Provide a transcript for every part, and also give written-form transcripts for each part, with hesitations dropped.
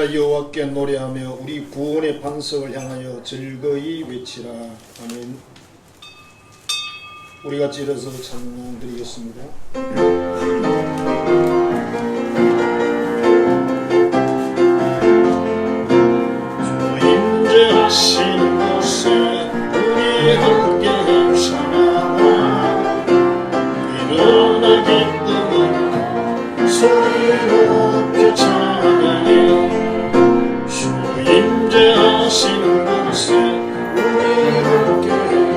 우리가 여호와께 노래하며 우리 구원의 반석을 향하여 즐거이 외치라. 아멘. 우리 같이 일어서 찬양 드리겠습니다. 주 임재하시는 곳에 우리 함께 찬양하라. 일어나 기쁨으로 소리 높여 찬양해. 주 임재하시는 곳에 우리 함께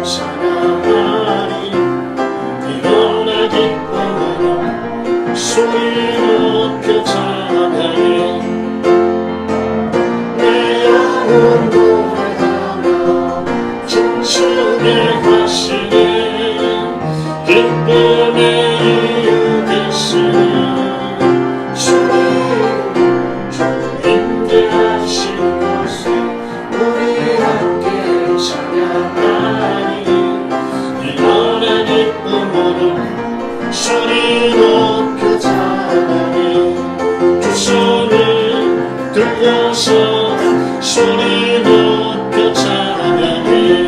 찬양하리. 일어나 기쁨으로 소리 높여 찬양해. 내 영혼 노래하며 춤추게 하시네. 기쁨의 이유 되시네. 소리 높여 찬양해. 주 손을 들고서 소리 높여 찬양해.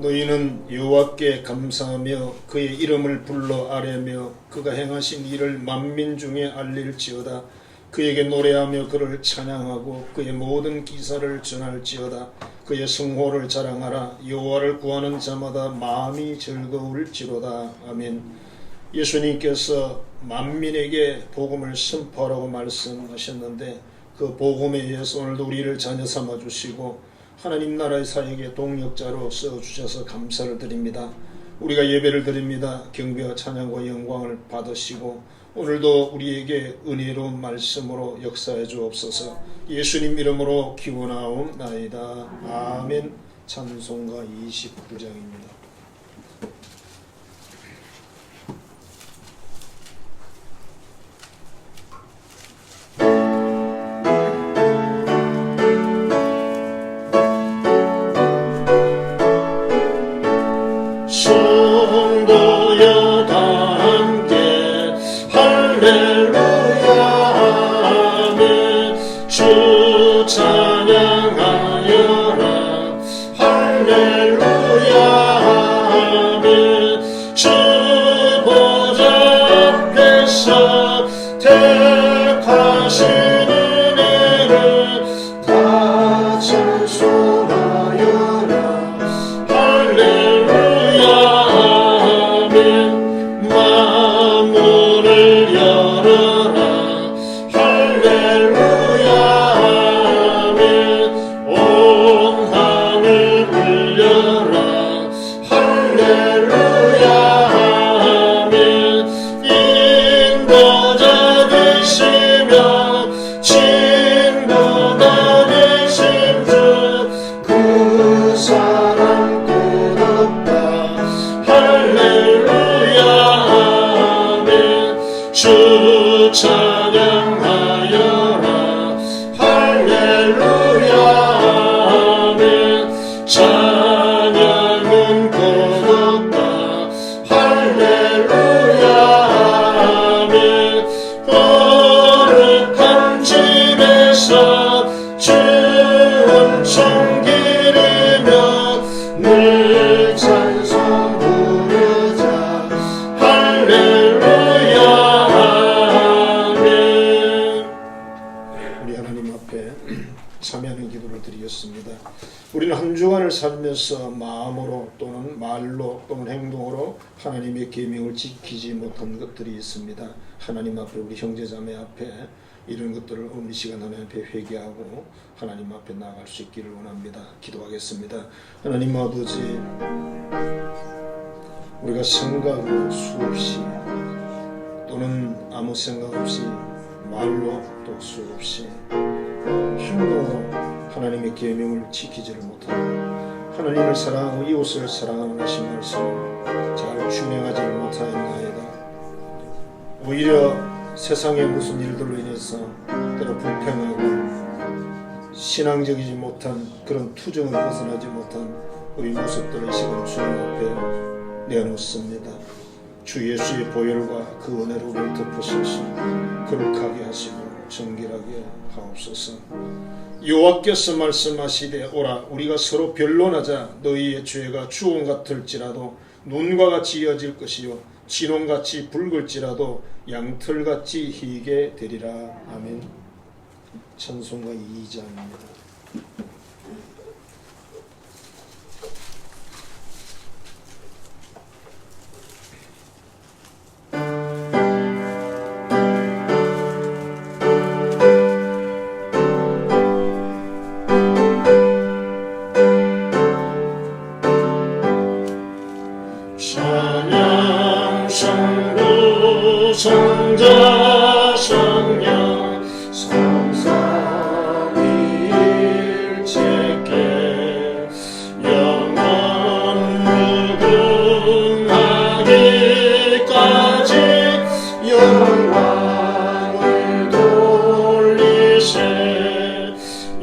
너희는 여호와께 감사하며 그의 이름을 불러 아뢰며 그가 행하신 일을 만민 중에 알릴지어다. 그에게 노래하며 그를 찬양하고 그의 모든 기사를 전할지어다. 그의 성호를 자랑하라. 여호와를 구하는 자마다 마음이 즐거울지로다. 아멘. 예수님께서 만민에게 복음을 선포하라고 말씀하셨는데 그 복음에 의해서 오늘도 우리를 자녀 삼아 주시고 하나님 나라의 사역의 동력자로 써주셔서 감사를 드립니다. 우리가 예배를 드립니다. 경배와 찬양과 영광을 받으시고 오늘도 우리에게 은혜로운 말씀으로 역사해 주옵소서. 예수님 이름으로 기원하옵나이다. 아멘. 찬송가 29장입니다. 성도여 다 함께 할렐루야 아멘. 주 찬양하여라. 할렐루야 아멘. 주 보좌 앞에서 택하신 은혜를 다 찬송하여라. 만문을 열어라. 할렐루야 아멘. 온 하늘 울려라. 할렐루야 아멘. 인도자 되시며 친구가 되신 주 그 사랑 끝없다. 할렐루야 아멘. 주 찬양하여라. 할렐루야 아멘. 찬양은 끝없다. 할렐루야 아멘. 거룩한 집에서 주은 청기리며 늘 찬송 부르자. 할렐루야 아멘. 우리 하나님 앞에 참여하는 기도를 드리겠습니다. 우리는 한 주간을 살면서 마음으로 또는 말로 또는 행동으로 하나님의 계명을 지키지 못한 것들이 있습니다. 하나님 앞에 우리 형제자매 앞에 이런 것들을 오늘 이 시간 하나님 앞에 회개하고 하나님 앞에 나아갈 수 있기를 원합니다. 기도하겠습니다. 하나님 아버지, 우리가 생각으로 수없이 또는 아무 생각 없이 말로 또 수없이 행동으로 하나님의 계명을 지키지를 못하고 하나님을 사랑하고 이웃을 사랑하는 하신 말씀을 잘 준행하지 못하였나이다. 오히려 세상의 무슨 일들로 인해서 때로 불평하고 신앙적이지 못한 그런 투정을 벗어나지 못한 우리 모습들을 지금 주님 앞에 내어놓습니다. 주 예수의 보혈과 그 은혜로 우리를 덮으셔서 거룩하게 하시고 정결하게 하옵소서. 여호와께서 말씀하시되 오라 우리가 서로 변론하자. 너희의 죄가 주홍 같을지라도 눈과 같이 이어질 것이요 진홍같이 붉을지라도 양털같이 희게 되리라. 아멘. 찬송가 2장입니다. 성자 성령 성삼위일체께 영원 무궁하기까지 영광을 돌리세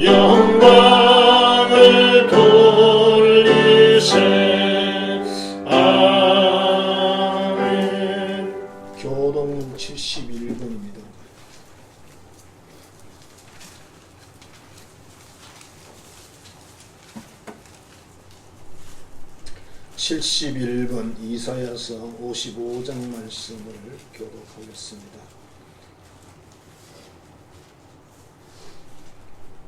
영광을 돌리세. 교동 71번입니다. (71번) 이사야서 55장 말씀을 교독하겠습니다.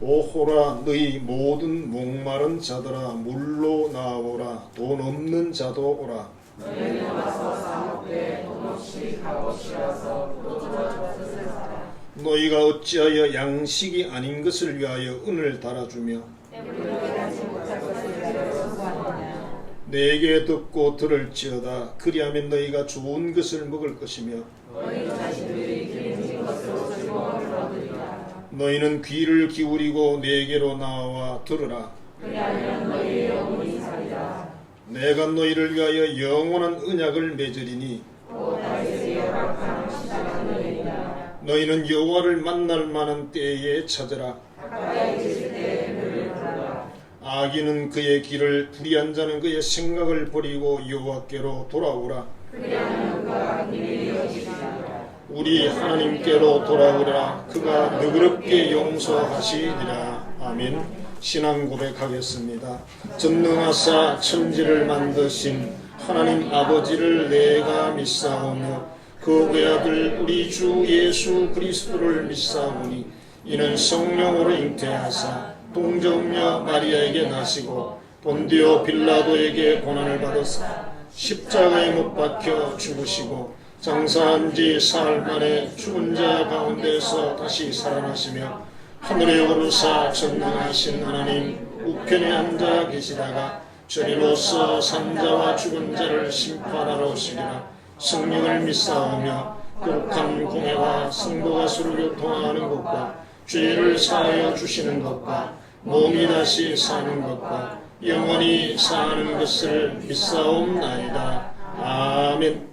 오호라 너희 모든 목마른 자들아 물로 나오라. 돈 없는 자도 오라. 너희는 와서 사먹되 돈 없이 값없이라서 도둑을 뜻을 사라. 너희가 어찌하여 양식이 아닌 것을 위하여 은을 달아주며 배부르게 하지 못할 것을 위하여 수고하느냐. 내게 듣고 들을지어다. 그리하면 너희가 좋은 것을 먹을 것이며 너희 자신들이 기름진 것으로 즐거움을 얻으리라. 너희는 귀를 기울이고 내게로 나와 들으라. 그리하면 너희의 영혼이 살리라. 내가 너희를 위하여 영원한 언약을 맺으리니 또 다윗의 열악한 시작한 너희니라. 너희는 여호와를 만날 만한 때에 찾으라. 가까이 계실 때에 그를 부르라. 악인은 그의 길을 불의한 자는 그의 생각을 버리고 여호와께로 돌아오라. 그리하면 그가 악인을 이어지리라. 우리 하나님께로 돌아오라. 그가 너그럽게 용서하시리라. 아멘. 신앙 고백하겠습니다. 전능하사 천지를 만드신 하나님 아버지를 내가 믿사오며 그 외아들 우리 주 예수 그리스도를 믿사오니 이는 성령으로 잉태하사 동정녀 마리아에게 나시고 본디오 빌라도에게 고난을 받으사 십자가에 못 박혀 죽으시고 장사한 지 사흘 만에 죽은 자 가운데서 다시 살아나시며 하늘에 오르사 전능하신 하나님 우편에 앉아 계시다가 저리로서 산자와 죽은 자를 심판하러 오시리라. 성령을 믿사오며 거룩한 공회와 성도가 서로 교통하는 것과 죄를 사하여 주시는 것과 몸이 다시 사는 것과 영원히 사는 것을 믿사옵나이다. 아멘.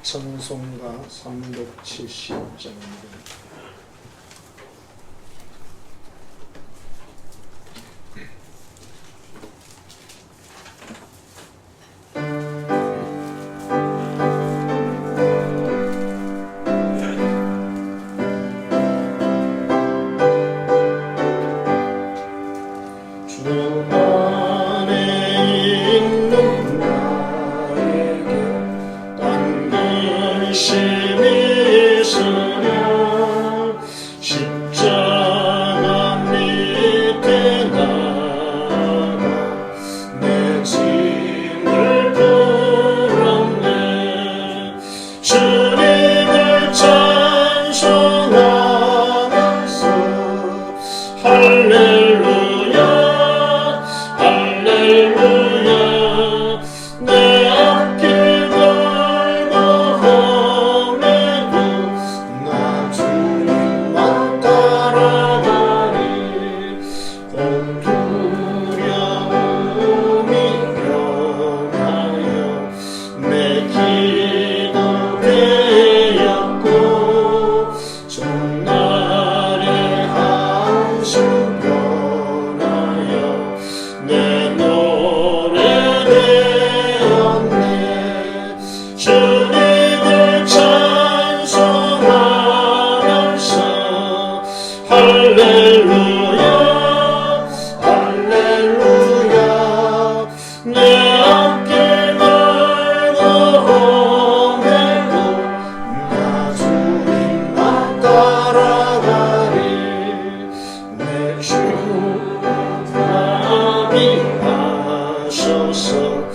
찬송가 370장입니다. 심히 있으냐 하소서.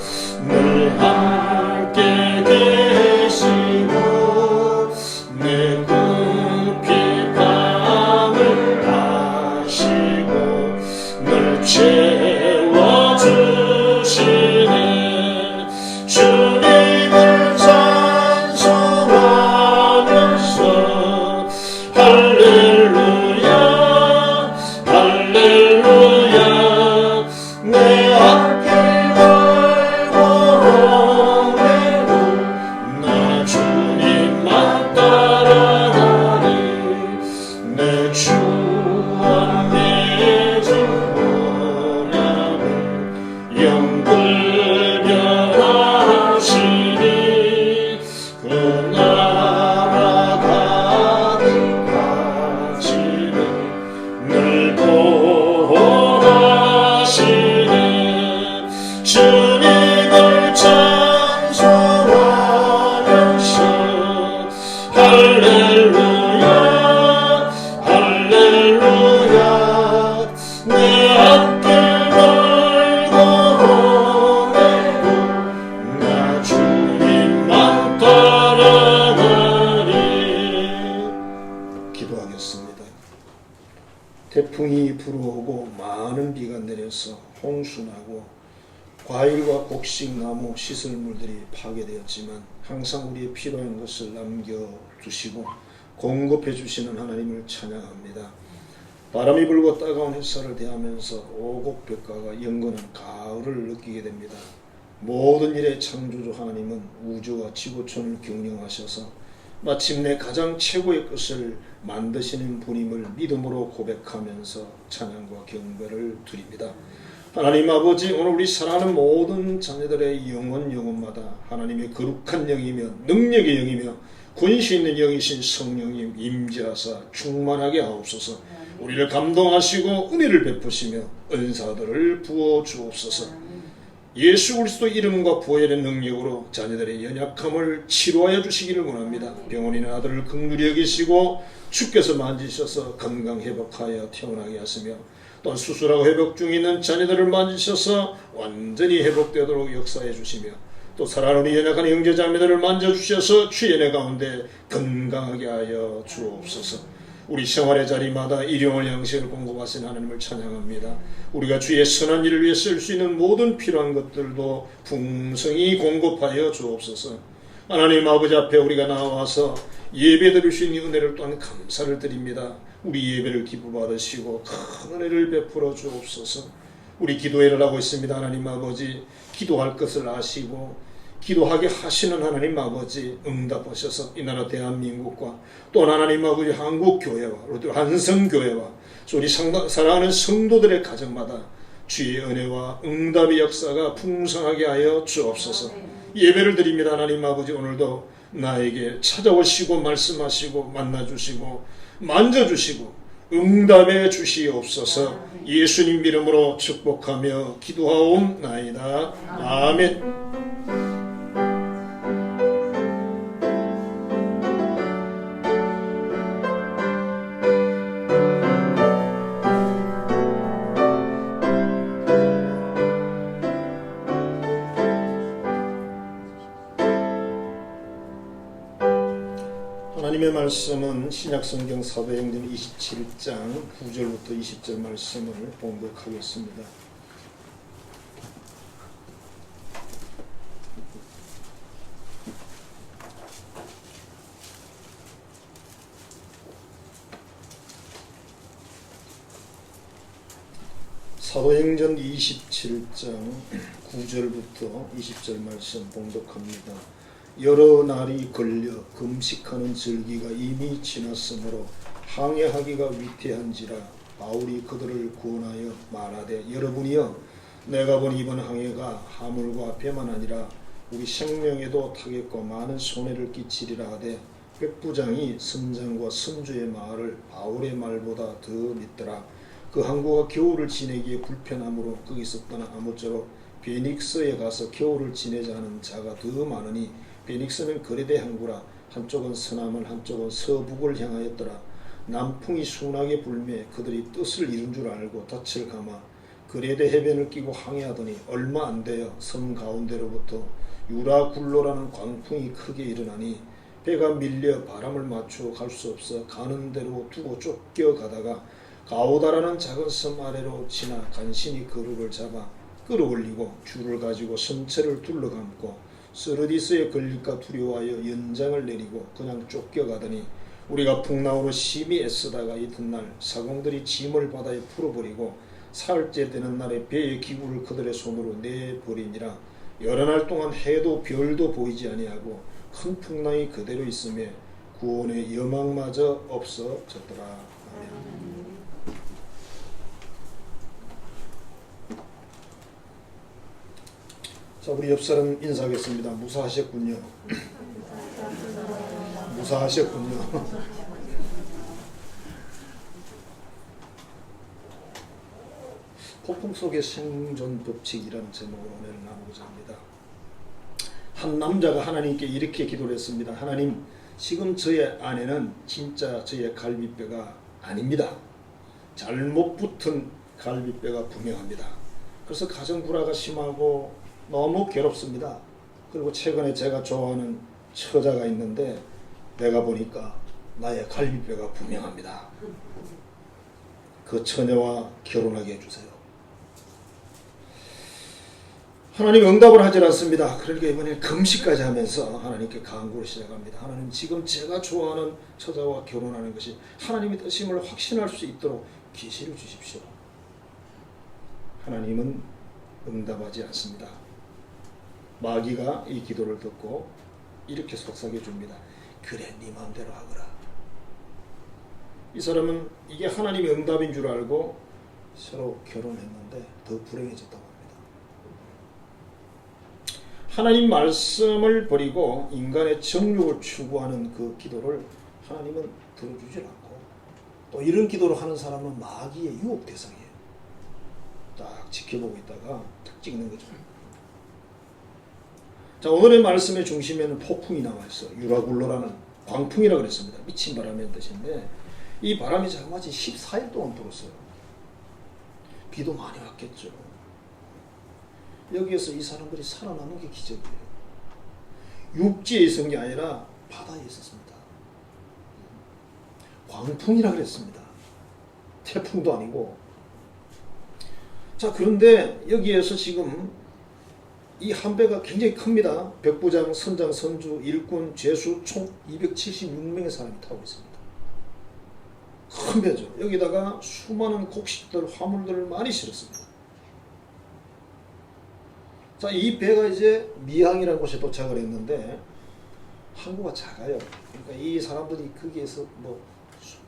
늘 함께 계시고 내 궁핍함을 아시고 늘 채워주시네. 주님을 찬송하면서 할렐루야 할렐루야. 내 앞길 걸고 오매고 나 주님만 따라가리. 내 주와 내 주보라고 영불 변하시니 그 나라 가기까지는 늘 보호하시네. 주님을 찬송하면서 할렐루야 할렐루야. 내 앞길 걸고 오매고 나 주님만 따라가리. 기도하겠습니다. 태풍이 불어오고 많은 비가 내려서 홍수나고 과일과 곡식나무 시설물들이 파괴되었지만 항상 우리의 필요한 것을 남겨두시고 공급해 주시는 하나님을 찬양합니다. 바람이 불고 따가운 햇살을 대하면서 오곡백과가 영건한 가을을 느끼게 됩니다. 모든 일의 창조주 하나님은 우주와 지구촌을 경영하셔서 마침내 가장 최고의 것을 만드시는 분임을 믿음으로 고백하면서 찬양과 경배를 드립니다. 하나님 아버지, 오늘 우리 사랑하는 모든 자녀들의 영혼마다 하나님의 거룩한 영이며 능력의 영이며 권시 있는 영이신 성령님 임재하사 충만하게 하옵소서. 우리를 감동하시고 은혜를 베푸시며 은사들을 부어 주옵소서. 예수 그리스도 이름과 부활의 능력으로 자녀들의 연약함을 치료하여 주시기를 원합니다. 병원에 있는 아들을 긍휼히 여기시고 주께서 만지셔서 건강 회복하여 태어나게 하시며 또한 수술하고 회복 중에 있는 자녀들을 만지셔서 완전히 회복되도록 역사해 주시며 또 사랑하는 우리 연약한 형제자매들을 만져주셔서 주의 은혜 가운데 건강하게 하여 주옵소서. 우리 생활의 자리마다 일용할 양식을 공급하신 하나님을 찬양합니다. 우리가 주의 선한 일을 위해 쓸 수 있는 모든 필요한 것들도 풍성히 공급하여 주옵소서. 하나님 아버지 앞에 우리가 나와서 예배 드릴 수 있는 은혜를 또한 감사를 드립니다. 우리 예배를 기뻐 받으시고 큰 은혜를 베풀어 주옵소서. 우리 기도회를 하고 있습니다. 하나님 아버지, 기도할 것을 아시고 기도하게 하시는 하나님 아버지 응답하셔서 이 나라 대한민국과 또 하나님 아버지 한국교회와 한성교회와 우리 사랑하는 성도들의 가정마다 주의 은혜와 응답의 역사가 풍성하게 하여 주옵소서. 예배를 드립니다. 하나님 아버지, 오늘도 나에게 찾아오시고 말씀하시고 만나주시고 만져주시고 응답해 주시옵소서. 예수님 이름으로 축복하며 기도하옵나이다. 아멘. 하나님의 말씀은 신약성경 사도행전 27장 9절부터 20절 말씀을 봉독하겠습니다. 사도행전 27장 9절부터 20절 말씀 봉독합니다. 여러 날이 걸려 금식하는 절기가 이미 지났으므로 항해하기가 위태한지라 바울이 그들을 구원하여 말하되, 여러분이여, 내가 본 이번 항해가 하물과 배만 아니라 우리 생명에도 타격과 많은 손해를 끼치리라 하되, 백부장이 선장과 선주의 말을 바울의 말보다 더 믿더라. 그 항구가 겨울을 지내기에 불편하므로 거기서 떠나 아무쪼록 베닉스에 가서 겨울을 지내자 하는 자가 더 많으니, 베닉스는 거래대 항구라. 한쪽은 서남을 한쪽은 서북을 향하였더라. 남풍이 순하게 불매 그들이 뜻을 이룬 줄 알고 닻을 감아 그레데 해변을 끼고 항해하더니 얼마 안 되어 섬 가운데로부터 유라굴로라는 광풍이 크게 일어나니 배가 밀려 바람을 맞추어 갈 수 없어 가는 대로 두고 쫓겨가다가 가오다라는 작은 섬 아래로 지나 간신히 그루를 잡아 끌어올리고 줄을 가지고 선체를 둘러감고 스르디스에 걸릴까 두려워하여 연장을 내리고 그냥 쫓겨가더니 우리가 풍랑으로 심히 애쓰다가 이튿날 사공들이 짐을 바다에 풀어버리고 사흘째 되는 날에 배의 기구를 그들의 손으로 내버리니라. 여러 날 동안 해도 별도 보이지 아니하고 큰 풍랑이 그대로 있음에 구원의 여망마저 없어졌더라. 아멘. 자, 우리 옆사람 인사하겠습니다. 무사하셨군요. 무사하셨군요. 폭풍 속의 생존 법칙이라는 제목으로 오늘 나누고자 합니다. 한 남자가 하나님께 이렇게 기도를 했습니다. 하나님, 지금 저의 아내는 진짜 저의 갈비뼈가 아닙니다. 잘못 붙은 갈비뼈가 분명합니다. 그래서 가정 불화가 심하고 너무 괴롭습니다. 그리고 최근에 제가 좋아하는 처자가 있는데 내가 보니까 나의 갈비뼈가 분명합니다. 그 처녀와 결혼하게 해주세요. 하나님 응답을 하지 않습니다. 그러니까 이번에 금식까지 하면서 하나님께 간구를 시작합니다. 하나님, 지금 제가 좋아하는 처자와 결혼하는 것이 하나님의 뜻임을 확신할 수 있도록 계시를 주십시오. 하나님은 응답하지 않습니다. 마귀가 이 기도를 듣고 이렇게 속삭여 줍니다. 그래, 네 마음대로 하거라. 이 사람은 이게 하나님의 응답인 줄 알고 서로 결혼했는데 더 불행해졌다고 합니다. 하나님 말씀을 버리고 인간의 정욕을 추구하는 그 기도를 하나님은 들어주질 않고, 또 이런 기도를 하는 사람은 마귀의 유혹 대상이에요. 딱 지켜보고 있다가 탁 찍는 거죠. 자, 오늘의 말씀의 중심에는 폭풍이 나와 있어. 유라굴로라는 광풍이라고 그랬습니다. 미친 바람의 뜻인데 이 바람이 자그마치 14일 동안 불었어요. 비도 많이 왔겠죠. 여기에서 이 사람들이 살아남은 게 기적이에요. 육지에 있은 게 아니라 바다에 있었습니다. 광풍이라 그랬습니다. 태풍도 아니고. 자, 그런데 여기에서 지금 이 한 배가 굉장히 큽니다. 백부장, 선장, 선주, 일꾼, 죄수 총 276명의 사람이 타고 있습니다. 큰 배죠. 여기다가 수많은 곡식들, 화물들을 많이 실었습니다. 자, 이 배가 이제 미항이라는 곳에 도착을 했는데 항구가 작아요. 그러니까 이 사람들이 거기에서 뭐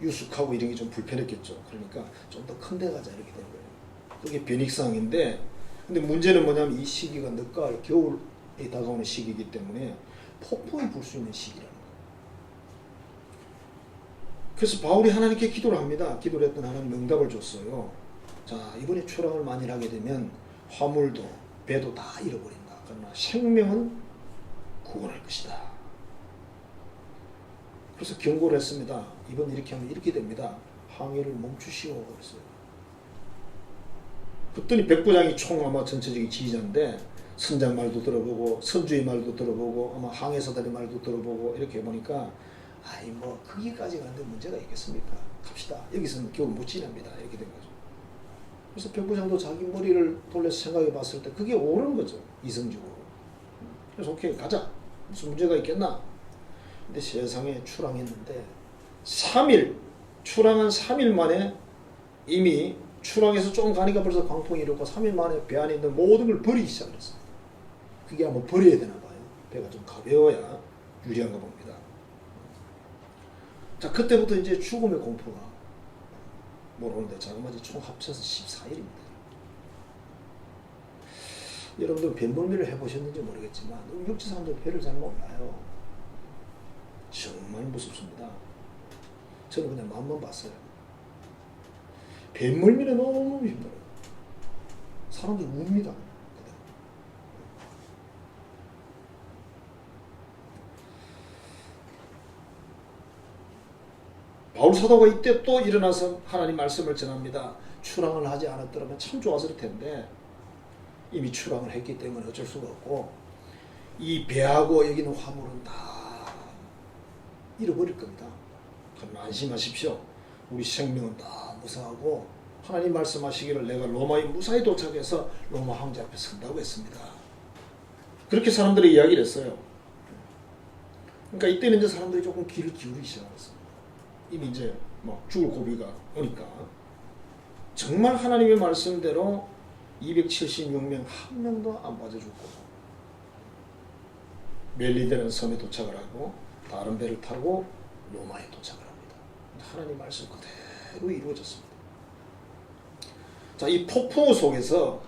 유숙하고 이런 게 좀 불편했겠죠. 그러니까 좀 더 큰 데 가자 이렇게 된 거예요. 그게 변익상인데, 근데 문제는 뭐냐면 이 시기가 늦가을, 겨울에 다가오는 시기이기 때문에 폭풍이 불 수 있는 시기라는 거예요. 그래서 바울이 하나님께 기도를 합니다. 기도를 했던 하나님 응답을 줬어요. 자, 이번에 출항을 만일 하게 되면 화물도 배도 다 잃어버린다. 그러나 생명은 구원할 것이다. 그래서 경고를 했습니다. 이번 이렇게 하면 이렇게 됩니다. 항해를 멈추시오. 그랬어요. 그랬더니 백부장이 총 아마 전체적인 지휘자인데 선장 말도 들어보고 선주의 말도 들어보고 아마 항해사들의 말도 들어보고 이렇게 해보니까 아이 뭐 거기까지 가는데 문제가 있겠습니까? 갑시다. 여기서는 겨울 못 지납니다. 이렇게 된 거죠. 그래서 백부장도 자기 머리를 돌려서 생각해 봤을 때 그게 옳은 거죠. 이성적으로. 그래서 오케이 가자. 무슨 문제가 있겠나? 근데 세상에 출항했는데 3일, 출항한 3일 만에 이미 출항해서 좀 가니까 벌써 광풍이 일었고 3일 만에 배 안에 있는 모든 걸 버리기 시작했어요. 그게 아마 버려야 되나 봐요. 배가 좀 가벼워야 유리한가 봅니다. 자, 그때부터 이제 죽음의 공포가 몰아오는데 자그마치 총 합쳐서 14일입니다. 여러분들 뱃멀미를 해보셨는지 모르겠지만 육지 사람들 배를 잘 몰라요. 정말 무섭습니다. 저는 그냥 마음만 봤어요. 뱃멀미는 너무 힘들어요. 사람들 웁니다. 바울 사도가 이때 또 일어나서 하나님 말씀을 전합니다. 출항을 하지 않았더라면 참 좋았을 텐데 이미 출항을 했기 때문에 어쩔 수가 없고 이 배하고 여기는 화물은 다 잃어버릴 겁니다. 그럼 안심하십시오. 우리 생명은 다 무사하고 하나님 말씀하시기를 내가 로마에 무사히 도착해서 로마 황제 앞에 선다고 했습니다. 그렇게 사람들이 이야기를 했어요. 그러니까 이때는 이제 사람들이 조금 귀를 기울이기 시작했습니다. 이미 이제 막 죽을 고비가 오니까 정말 하나님의 말씀대로 276명 한 명도 안 빠져죽고 멜리데라는 섬에 도착을 하고 다른 배를 타고 로마에 도착을 합니다. 하나님 말씀 그대로 이루어졌습니다. 자, 이 폭풍우 속에서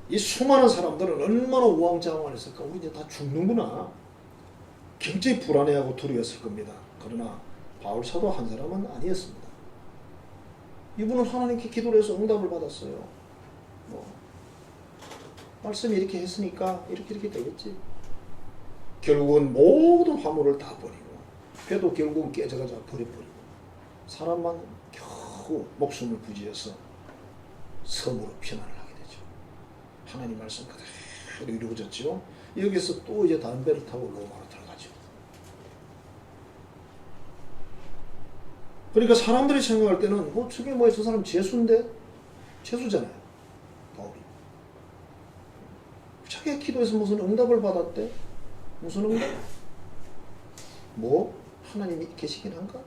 이 수많은 사람들은 얼마나 우왕좌왕했을까. 우리 이제 다 죽는구나. 굉장히 불안해하고 두려웠을 겁니다. 그러나 바울 사도 한 사람은 아니었습니다. 이분은 하나님께 기도를 해서 응답을 받았어요. 말씀이 이렇게 했으니까 이렇게 되겠지. 결국은 모든 화물을 다 버리고 배도 결국은 깨져가지고 버려버리고 사람만 겨우 목숨을 부지해서 섬으로 피난을 하게 되죠. 하나님 말씀 그대로 이루어졌죠. 여기서 또 이제 다른 배를 타고 로마로 들어가죠. 그러니까 사람들이 생각할 때는 저게 뭐야, 저 사람 죄수인데? 죄수잖아요, 바울이. 자기가 기도해서 무슨 응답을 받았대? 무슨 응답? 하나님이 계시긴 한가?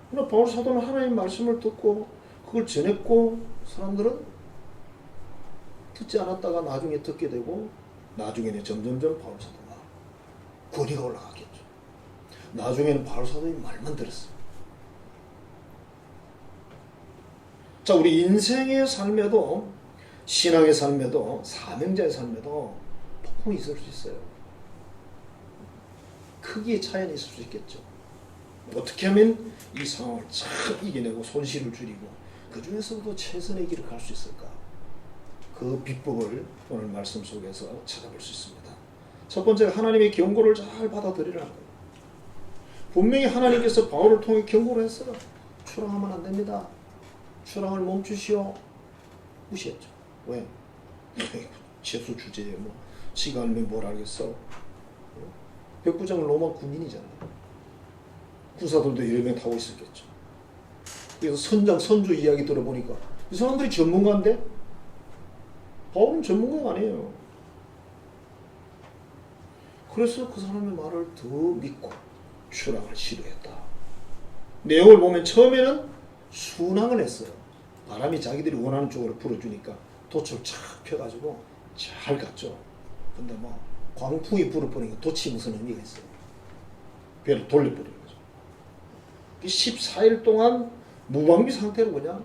그러나 바울 사도는 하나님 말씀을 듣고 그걸 전했고 사람들은 듣지 않았다가 나중에 듣게 되고 나중에는 점점점 바울 사도가 권위가 올라갔겠죠. 나중에는 바울 사도의 말만 들었어요. 자, 우리 인생의 삶에도 신앙의 삶에도 사명자의 삶에도 폭풍이 있을 수 있어요. 크기의 차이는 있을 수 있겠죠. 어떻게 하면 이 상황을 잘 이겨내고 손실을 줄이고 그 중에서도 최선의 길을 갈 수 있을까? 그 비법을 오늘 말씀 속에서 찾아볼 수 있습니다. 첫 번째가 하나님의 경고를 잘 받아들이라는 거예요. 분명히 하나님께서 바울을 통해 경고를 했어요. 출항하면 안 됩니다. 출항을 멈추시오. 무시했죠. 왜? 죄수 주제에 지가 알면 뭘 알겠어. 백부장은 로마 군인이잖아요. 군사들도 여러 명 타고 있었겠죠. 그래서 선주 이야기 들어보니까 이 사람들이 전문가인데 바울은 전문가가 아니에요. 그래서 그 사람의 말을 더 믿고 출항을 시도했다. 내용을 보면 처음에는 순항을 했어요. 바람이 자기들이 원하는 쪽으로 불어주니까 돛을 착 펴가지고 잘 갔죠. 근데 광풍이 불어버리니까 돛이 무슨 의미가 있어요. 배를 돌려버리는 거죠. 14일 동안 무방비 상태로 그냥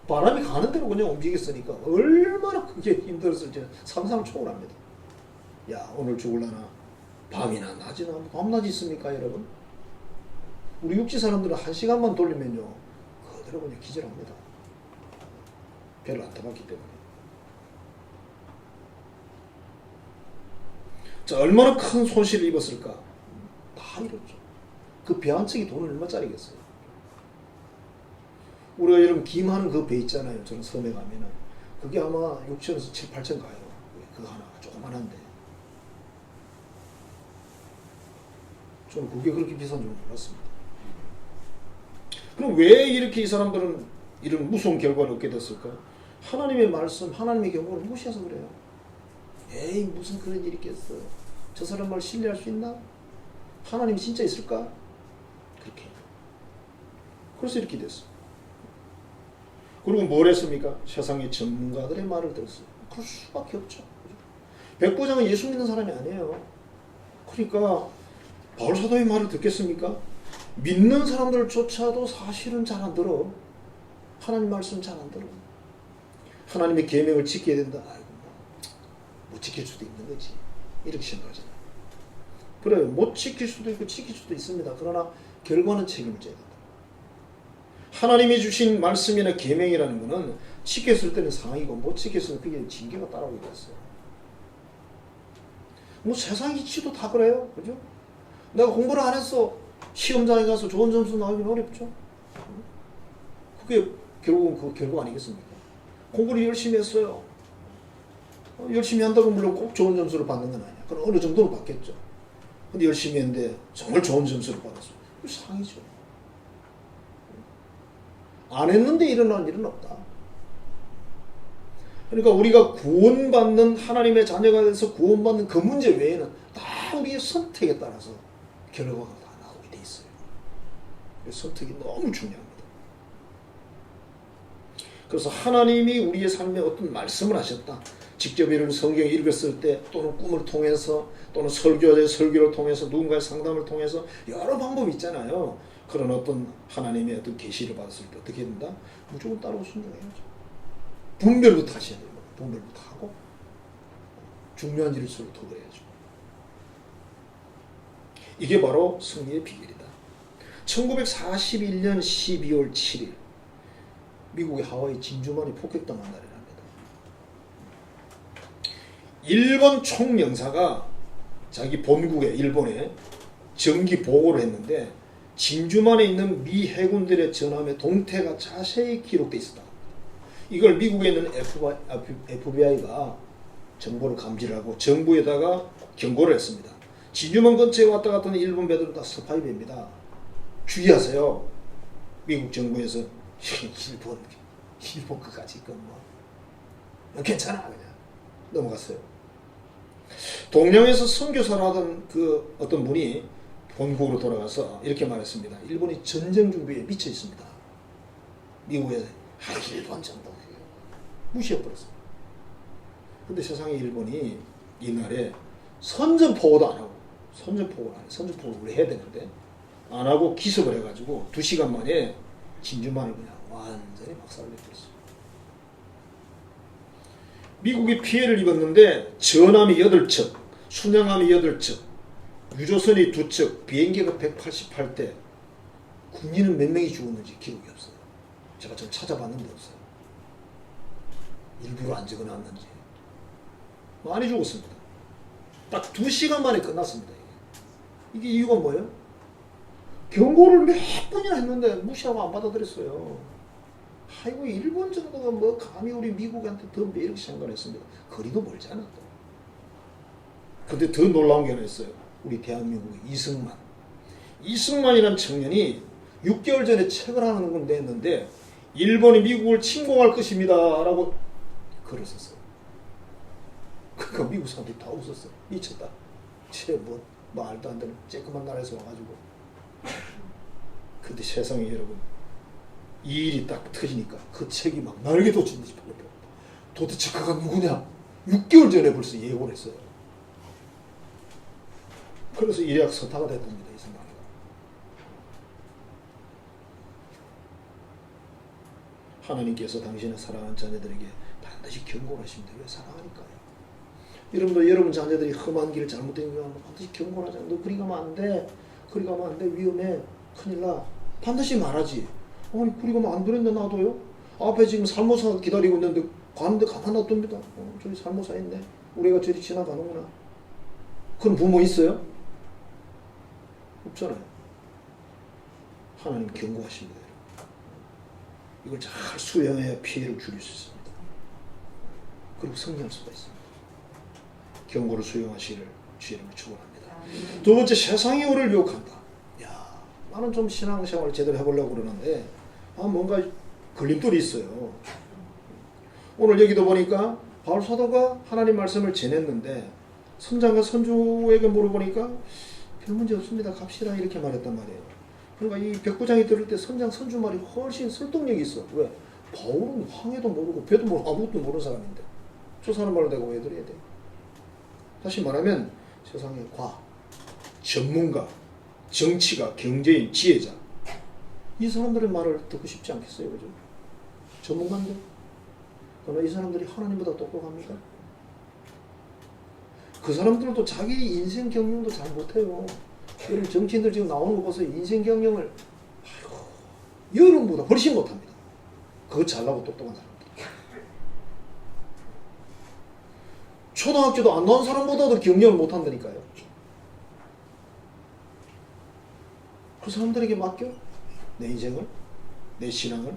바람이 가는 대로 그냥 움직였으니까 얼마나 그게 힘들었을지 상상을 초월합니다. 야, 오늘 죽을라나 밤이나 낮이나 밤낮이 있습니까, 여러분? 우리 육지 사람들은 1시간만 돌리면요 그대로 그냥 기절합니다. 배를 안 타봤기 때문에. 자, 얼마나 큰 손실을 입었을까? 다 잃었죠. 그 배 한 척이 돈을 얼마짜리겠어요? 우리가 여러분 김하는 그 배 있잖아요. 저는 섬에 가면은 그게 아마 6천에서 7, 8천 가요. 그거 하나가 조그만한데. 저는 그게 그렇게 비싼 줄 몰랐습니다. 그럼 왜 이렇게 이 사람들은 이런 무서운 결과를 얻게 됐을까? 하나님의 말씀, 하나님의 경고를 무시해서 그래요. 에이, 무슨 그런 일이 있겠어. 저 사람 말 신뢰할 수 있나? 하나님이 진짜 있을까? 그렇게. 그래서 이렇게 됐어. 그리고 뭘 했습니까? 세상의 전문가들의 말을 들었어요. 그럴 수밖에 없죠. 백부장은 예수 믿는 사람이 아니에요. 그러니까 바울 사도의 말을 듣겠습니까? 믿는 사람들조차도 사실은 잘 안 들어. 하나님 말씀 잘 안 들어. 하나님의 계명을 지켜야 된다. 아이고, 못 지킬 수도 있는 거지. 이렇게 생각하잖아요. 그래요. 못 지킬 수도 있고 지킬 수도 있습니다. 그러나 결과는 책임을 져야 된다. 하나님이 주신 말씀이나 계명이라는 것은 지켰을 때는 상이고 못 지켰으면 그게 징계가 따라오게 됐어요. 세상 이치도 다 그래요. 그죠? 내가 공부를 안 했어. 시험장에 가서 좋은 점수 나오긴 어렵죠. 그게 결국은 그 결과 아니겠습니까? 공부를 열심히 했어요. 열심히 한다고 물론 꼭 좋은 점수를 받는 건 아니야. 그럼 어느 정도는 받겠죠. 근데 열심히 했는데 정말 좋은 점수를 받았어. 상이죠. 안 했는데 일어난 일은 없다. 그러니까 우리가 구원받는 하나님의 자녀가 돼서 구원받는 그 문제 외에는 다 우리의 선택에 따라서 결과가 다 나오게 돼 있어요. 선택이 너무 중요합니다. 그래서 하나님이 우리의 삶에 어떤 말씀을 하셨다. 직접 이런 성경 읽었을 때 또는 꿈을 통해서 또는 설교자의 설교를 통해서 누군가의 상담을 통해서 여러 방법이 있잖아요. 그런 어떤 하나님의 어떤 계시를 받았을 때 어떻게 된다? 무조건 따르고 순종해야죠. 분별부터 하셔야 돼요. 분별부터 하고 중요한 일일수록 더 그래야죠. 이게 바로 승리의 비결이다. 1941년 12월 7일 미국의 하와이 진주만이 폭격당한 날이랍니다. 일본 총영사가 자기 본국에 일본에 정기 보고를 했는데 진주만에 있는 미 해군들의 전함의 동태가 자세히 기록되어 있었다. 이걸 미국에 있는 FBI가 정보를 감지를 하고 정부에다가 경고를 했습니다. 진주만 근처에 왔다 갔다 하는 일본 배들은 다 스파이 배입니다. 주의하세요. 미국 정부에서 일본 그까지 괜찮아 그냥 넘어갔어요. 동양에서 선교사를 하던 그 어떤 분이 본국으로 돌아가서 이렇게 말했습니다. 일본이 전쟁 준비에 미쳐 있습니다. 미국에 일본 정도 무시해버렸어요. 근데 세상에 일본이 이날에 선전포고도 안 하고 선전포고를 우리 해야 되는데 안 하고 기습을 해가지고 2시간 만에 진주만을 그냥 완전히 박살을 냈어요. 미국이 피해를 입었는데 전함이 8척, 순양함이 8척, 유조선이 2척, 비행기가 188대, 군인은 몇 명이 죽었는지 기록이 없어요. 제가 좀 찾아봤는데 없어요. 일부러 안 적어놨는지. 많이 죽었습니다. 딱 2시간 만에 끝났습니다. 이게 이유가 뭐예요? 경고를 몇 번이나 했는데 무시하고 안 받아들였어요. 아이고 일본 정도가 뭐 감히 우리 미국한테 더 매력 생각했습니다. 거리도 멀잖아 또. 근데 더 놀라운 게 하나 있어요. 우리 대한민국의 이승만이라는 청년이 6개월 전에 책을 하나 냈는데 일본이 미국을 침공할 것입니다 라고 글을 썼어요. 그러니까 미국 사람들이 다 웃었어요. 미쳤다. 뭐 말도 안 되는 쬐끄만 나라에서 와가지고. 근데 세상에 여러분 이 일이 딱 터지니까 그 책이 막 날개 돋친 듯이 팔렸다. 도대체 그가 누구냐? 6개월 전에 벌써 예고를 했어요. 그래서 일약 서타가 됐답니다. 이승만이가. 하나님께서 당신의 사랑하는 자녀들에게 반드시 경고를 하십니다. 왜? 사랑하니까요. 여러분도 여러분 자녀들이 험한 길을 잘못된 거 하면 반드시 경고를 하잖아요. 너 그리 가면 안 돼. 그리 가면 안 돼. 위험해. 큰일 나. 반드시 말하지. 아니 그리 가면 안 되는데 놔둬요? 앞에 지금 살모사 기다리고 있는데 가는데 가만 놔둡니다. 저기 살모사 있네. 우리가 저리 지나가는구나. 그런 부모 있어요? 없잖아요. 하나님 경고하십니다. 이걸 잘 수용해야 피해를 줄일 수 있습니다. 그리고 승리할 수가 있습니다. 경고를 수용하시기를 주님을 축원합니다. 두 번째, 세상이 우리를 유혹한다. 야, 나는 좀 신앙생활을 제대로 해보려고 그러는데 뭔가 걸림돌이 있어요. 오늘 여기도 보니까 바울 사도가 하나님 말씀을 전했는데 선장과 선주에게 물어보니까 별 문제 없습니다. 갑시다 이렇게 말했단 말이에요. 그러니까 이 백부장이 들을 때 선장 선주 말이 훨씬 설득력이 있어. 왜? 바울은 황해도 모르고 배도 모르고 아무것도 모르는 사람인데 저 사람 말을 내가 왜 들어야 돼? 다시 말하면 세상의 과학, 전문가, 정치가, 경제인, 지혜자 이 사람들의 말을 듣고 싶지 않겠어요? 그죠? 전문가인데 그러나 이 사람들이 하나님보다 똑똑합니까? 그 사람들도 자기 인생 경영도 잘 못해요. 여러분 정치인들 지금 나오는 거 보세요. 인생 경영을 여러분보다 훨씬 못합니다. 그거 잘나고 똑똑한 사람들. 초등학교도 안 나온 사람보다도 경영을 못한다니까요. 그 사람들에게 맡겨 내 인생을, 내 신앙을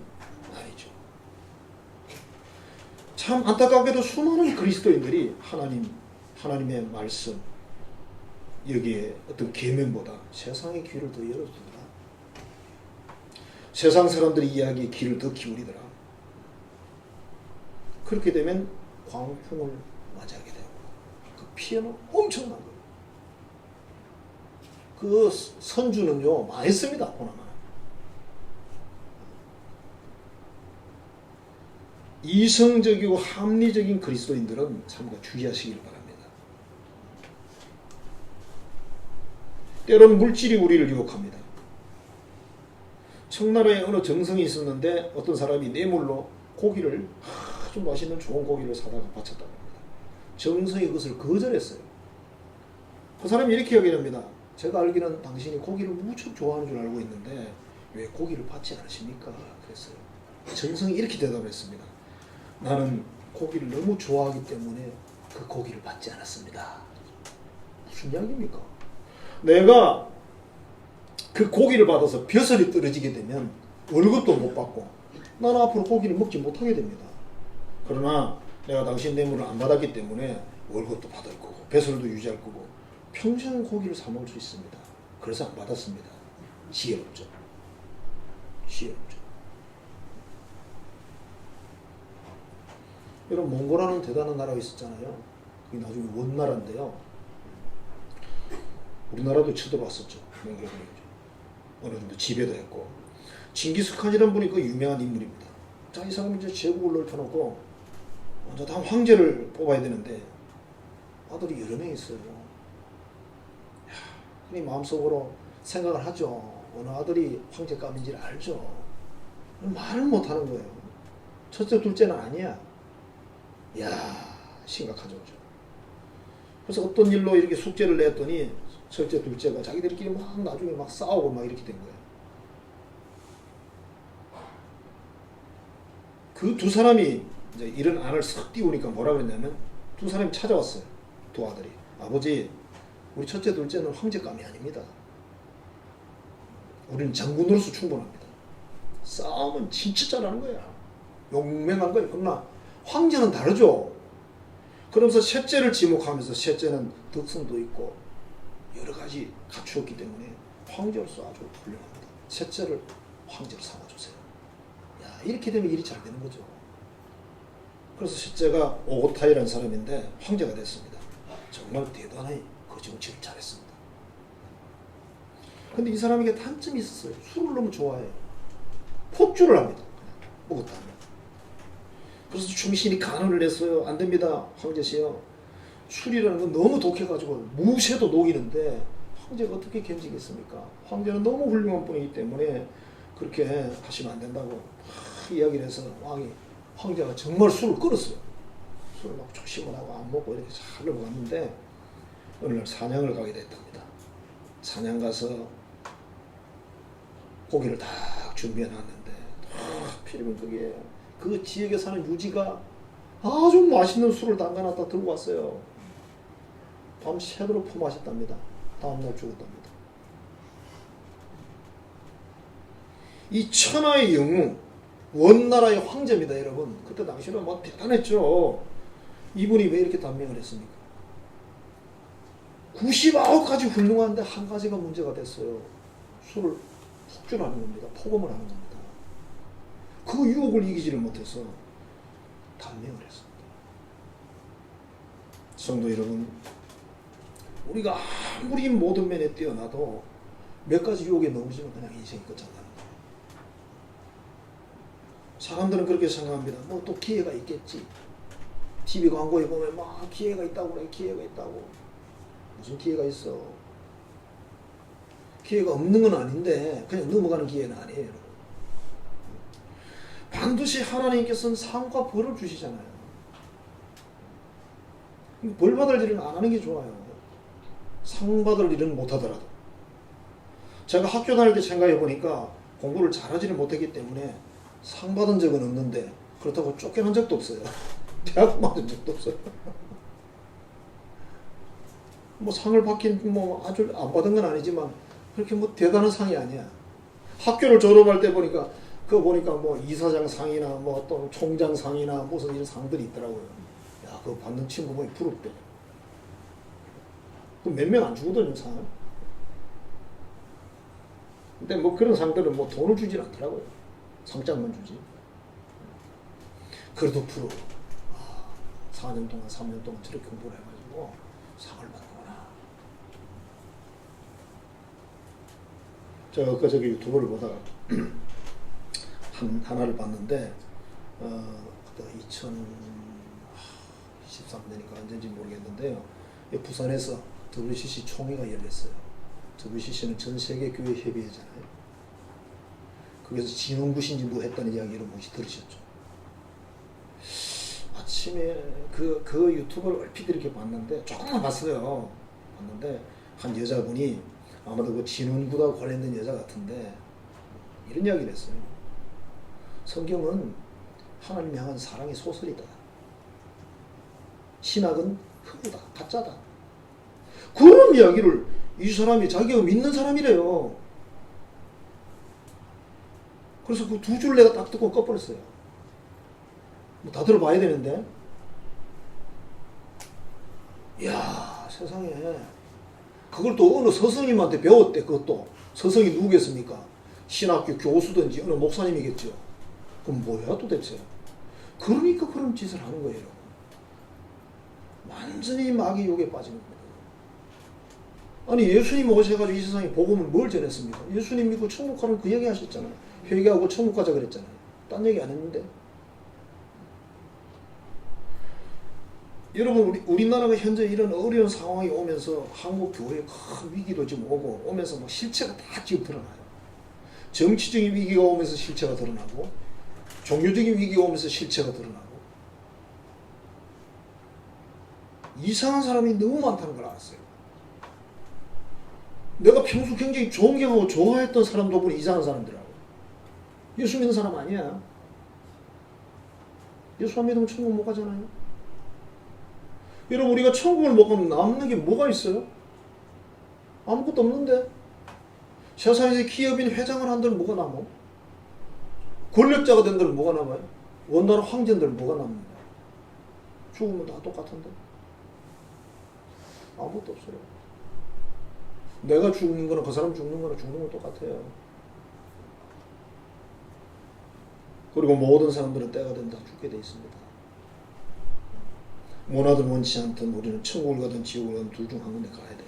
참 안타깝게도 수많은 그리스도인들이 하나님의 말씀 여기에 어떤 계명보다 세상의 귀를 더 열어두더라. 세상 사람들의 이야기에 귀를 더 기울이더라. 그렇게 되면 광풍을 맞이하게 되고 그 피해는 엄청난 거예요. 그 선주는요 많이 씁니다. 보나마 이성적이고 합리적인 그리스도인들은 참고 주의하시길 바랍니다. 때로는 물질이 우리를 유혹합니다. 청나라에 어느 정성이 있었는데 어떤 사람이 뇌물로 고기를 아주 맛있는 좋은 고기를 사다가 바쳤다고 합니다. 정성이 그것을 거절했어요. 그 사람이 이렇게 얘기합니다. 제가 알기는 당신이 고기를 무척 좋아하는 줄 알고 있는데 왜 고기를 받지 않으십니까? 그랬어요. 정성이 이렇게 대답했습니다. 나는 고기를 너무 좋아하기 때문에 그 고기를 받지 않았습니다. 무슨 이야기입니까? 내가 그 고기를 받아서 벼슬이 떨어지게 되면 월급도 못 받고 나는 앞으로 고기를 먹지 못하게 됩니다. 그러나 내가 당신 뇌물을 안 받았기 때문에 월급도 받을 거고 벼슬도 유지할 거고 평생 고기를 사 먹을 수 있습니다. 그래서 안 받았습니다. 지혜롭죠. 지혜롭죠. 여러분 몽골이라는 대단한 나라가 있었잖아요. 그게 나중에 원나라인데요. 우리나라도 쳐들어왔었죠. 몽골이 어느 정도 지배도 했고 징기스칸이라는 분이 그 유명한 인물입니다. 자, 이 사람이 이제 제국을 넓혀놓고 먼저 다음 황제를 뽑아야 되는데 아들이 여러 명 있어요. 흔히 마음속으로 생각을 하죠. 어느 아들이 황제감인지를 알죠. 말을 못하는 거예요. 첫째 둘째는 아니야. 이야 심각하죠. 그래서 어떤 일로 이렇게 숙제를 냈더니 첫째 둘째가 자기들끼리 막 나중에 막 싸우고 막 이렇게 된 거예요. 그 두 사람이 이제 이런 안을 싹 띄우니까 뭐라 그랬냐면 두 사람이 찾아왔어요. 두 아들이. 아버지 우리 첫째 둘째는 황제감이 아닙니다. 우리는 장군으로서 충분합니다. 싸움은 진짜 잘하는 거야. 용맹한 거예요. 그러나 황제는 다르죠. 그러면서 셋째를 지목하면서 셋째는 덕성도 있고 여러 가지 갖추었기 때문에 황제로서 아주 훌륭합니다. 셋째를 황제로 삼아주세요. 야, 이렇게 되면 일이 잘 되는 거죠. 그래서 셋째가 오고타이라는 사람인데 황제가 됐습니다. 정말 대단히 그 정치를 잘했습니다. 근데 이 사람에게 단점이 있었어요. 술을 너무 좋아해요. 폭주를 합니다. 먹었다 하면. 그래서 충신이 간언을 했어요. 안 됩니다. 황제시여. 술이라는 건 너무 독해가지고 무쇠도 녹이는데 황제가 어떻게 견디겠습니까? 황제는 너무 훌륭한 분이기 때문에 그렇게 하시면 안 된다고 이야기를 해서 황제가 정말 술을 끊었어요. 술을 막 조심을 하고 안 먹고 이렇게 잘 넘어갔는데 어느 날 사냥을 가게 됐답니다. 사냥 가서 고기를 다 준비해 놨는데 필이면 그게 그 지역에 사는 유지가 아주 맛있는 술을 담가놨다 들고 왔어요. 밤새도록 퍼마셨답니다. 다음날 죽었답니다. 이 천하의 영웅 원나라의 황제입니다. 여러분 그때 당시는 뭐 대단했죠. 이분이 왜 이렇게 단명을 했습니까? 99가지 훌륭한데 한 가지가 문제가 됐어요. 술을 폭주하는 겁니다. 폭음을 하는 겁니다. 그 유혹을 이기지를 못해서 단명을 했습니다. 성도 여러분, 우리가 아무리 모든 면에 뛰어나도 몇 가지 유혹에 넘어지면 그냥 인생이 끝장나는 거예요. 사람들은 그렇게 생각합니다. 뭐 또 기회가 있겠지. TV 광고에 보면 막 기회가 있다고 그래. 기회가 있다고. 무슨 기회가 있어. 기회가 없는 건 아닌데 그냥 넘어가는 기회는 아니에요. 반드시 하나님께서는 상과 벌을 주시잖아요. 벌 받을 일은 안 하는 게 좋아요. 상 받을 일은 못 하더라도. 제가 학교 다닐 때 생각해 보니까 공부를 잘하지는 못했기 때문에 상 받은 적은 없는데 그렇다고 쫓겨난 적도 없어요. 대학 맞은 적도 없어요. 뭐 상을 받긴 뭐 아주 안 받은 건 아니지만 그렇게 뭐 대단한 상이 아니야. 학교를 졸업할 때 보니까 그거 보니까 뭐 이사장 상이나 뭐 또 총장 상이나 무슨 이런 상들이 있더라고요. 야, 그거 받는 친구 보니 부럽대. 그 몇 명 안 주거든요, 상을. 근데 뭐 그런 상들은 뭐 돈을 주질 않더라고요. 상장만 주지. 그래도 부러워. 4년 동안, 3년 동안 저렇게 공부를 해가지고 상을 받는구나. 제가 저기 유튜브를 보다가 하나를 봤는데 그때 2023년이니까 언제인지 모르겠는데요. 부산에서 WCC 총회가 열렸어요. WCC는 전 세계 교회 협의회잖아요. 거기서 진흥굿인지 뭐 했다는 이야기를 혹시 들으셨죠? 아침에 그 유튜브를 얼핏 이렇게 봤는데 조금만 봤어요. 봤는데 한 여자분이 아마도 그 진흥굿하고 관련된 여자 같은데 이런 이야기를 했어요. 성경은 하나님 향한 사랑의 소설이다. 신학은 흑우다, 가짜다. 그런 이야기를 이 사람이 자기가 믿는 사람이래요. 그래서 그 두 줄 내가 딱 듣고 꺼버렸어요. 뭐 다 들어봐야 되는데. 이야, 세상에. 그걸 또 어느 스승님한테 배웠대. 그것도. 스승이 누구겠습니까? 신학교 교수든지 어느 목사님이겠죠. 그럼 뭐야 도대체. 그러니까 그런 짓을 하는 거예요. 완전히 마귀 욕에 빠진 겁니다. 아니 예수님 오셔가지고 이 세상에 복음을 뭘 전했습니까? 예수님 믿고 천국 가는 그 얘기 하셨잖아요. 회개하고 천국 가자 그랬잖아요. 딴 얘기 안 했는데. 여러분 우리나라가 현재 이런 어려운 상황이 오면서 한국 교회에 큰 위기도 지금 오면서 막 실체가 다 지금 드러나요. 정치적인 위기가 오면서 실체가 드러나고 종교적인 위기가 오면서 실체가 드러나고 이상한 사람이 너무 많다는 걸 알았어요. 내가 평소 굉장히 존경하고 좋아했던 사람도 보니 이상한 사람들하고 예수 믿는 사람 아니야. 예수 안 믿으면 천국 못 가잖아요. 여러분 우리가 천국을 못 가면 남는 게 뭐가 있어요? 아무것도 없는데. 세상에서 기업인 회장을 한 데는 뭐가 남아? 권력자가 된 데는 뭐가 남아요? 원나라 황제들 뭐가 남는다? 죽으면 다 똑같은데. 아무것도 없어요. 내가 죽는 거나 그 사람 죽는 거나 죽는 건 똑같아요. 그리고 모든 사람들은 때가 되면 다 죽게 돼 있습니다. 원하든 원치 않든 우리는 천국을 가든 지옥을 가든 둘 중 한 군데 가야 돼요.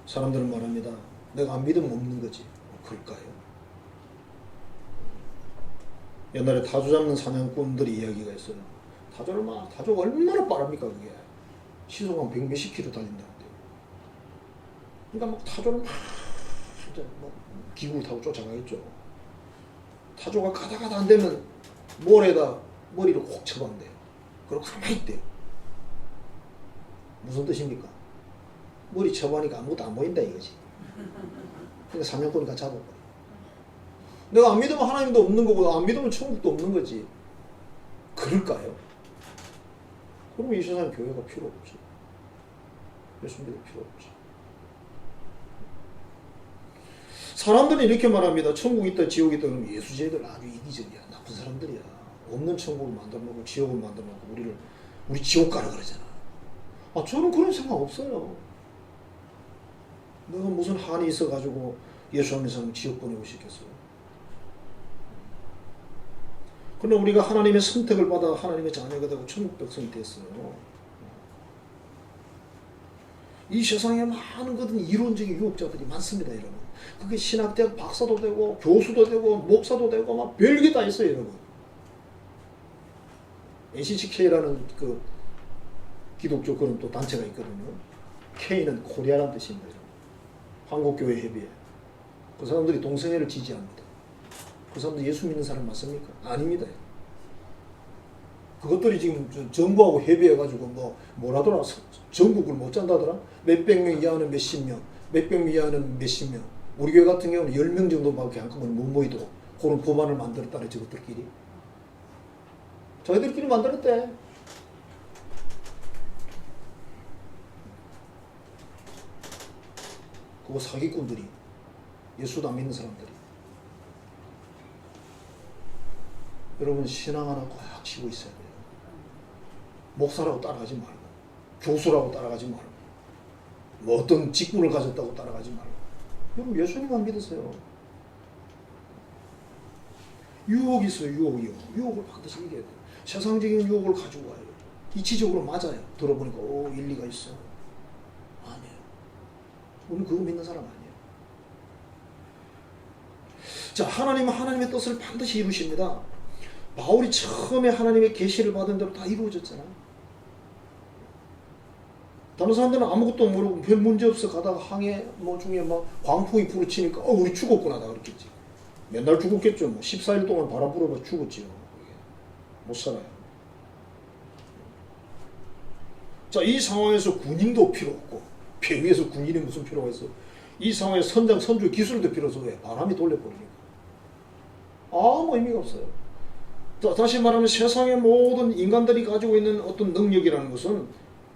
사람들은 말합니다. 내가 안 믿으면 없는 거지. 그럴까요? 옛날에 타조 잡는 사냥꾼들이 이야기가 있어요. 타조가 얼마나 빠릅니까 그게. 시속 한 100몇십 킬로 달린다는데. 그러니까 막 타조를 막 기구를 타고 쫓아가겠죠. 타조가 가다가다 안 되면 모래에다 머리를 콕 쳐박는데요. 그리고 가만히 있대요. 무슨 뜻입니까? 머리 쳐박으니까 아무것도 안 보인다 이거지. 그러니까 사냥꾼이가 잡아버려. 내가 안 믿으면 하나님도 없는 거고 안 믿으면 천국도 없는 거지. 그럴까요? 그러면 이 세상에 교회가 필요 없지. 예수 믿을 필요 없지. 사람들은 이렇게 말합니다. 천국 있다 지옥 있다 그러면 예수제들 아주 이기적이야. 나쁜 사람들이야. 없는 천국을 만들어놓고 지옥을 만들어놓고 우리 지옥 가라 그러잖아. 저는 그런 생각 없어요. 내가 무슨 한이 있어가지고 예수 안 믿는 사람 지옥 보내고 싶겠어요. 그러나 우리가 하나님의 선택을 받아 하나님의 자녀가 되고 천국 백성이 됐어요. 이 세상에 많은 것은 이론적인 유혹자들이 많습니다, 여러분. 그게 신학대학 박사도 되고 교수도 되고 목사도 되고 막 별게 다 있어요, 여러분. NCCK라는 그 기독교 그런 또 단체가 있거든요. K는 코리아라는 뜻입니다, 여러분. 한국교회 협의회. 그 사람들이 동성애를 지지합니다. 그 사람들 예수 믿는 사람 맞습니까? 아닙니다. 그것들이 지금 정부하고 협의해가지고 뭐라더라 전국을 못 짠다더라. 몇백 명 이하는 몇십 명, 몇백 명 이하는 몇십 명. 우리 교회 같은 경우는 10명 정도밖에 한꺼번에 못 모이도록 그런 법안을 만들었다래 저것들끼리. 저희들끼리 만들었대. 그거 사기꾼들이 예수도 안 믿는 사람들이. 여러분 신앙 하나 꽉 쥐고 있어야 돼요. 목사라고 따라가지 말고, 교수라고 따라가지 말고, 뭐 어떤 직분을 가졌다고 따라가지 말고, 여러분 예수님만 믿으세요. 유혹이 있어요. 유혹을 반드시 이겨야 돼요. 세상적인 유혹을 가지고 와요. 이치적으로 맞아요. 들어보니까 일리가 있어. 아니에요. 우리는 그거 믿는 사람 아니에요. 자, 하나님은 하나님의 뜻을 반드시 이루십니다. 바울이 처음에 하나님의 계시를 받은 대로 다 이루어졌잖아요. 다른 사람들은 아무것도 모르고 별 문제 없어 가다가 항해 중에 막 광풍이 부르치니까 우리 죽었구나 다 그랬겠지. 맨날 죽었겠죠. 14일 동안 바람 불어봐 죽었지요. 못 살아요. 자, 이 상황에서 군인도 필요 없고 배위에서 군인이 무슨 필요가 있어? 이 상황에 선장 선주 기술도 필요 없어. 왜? 바람이 돌려버리니까. 아무 의미가 없어요. 다시 말하면 세상의 모든 인간들이 가지고 있는 어떤 능력이라는 것은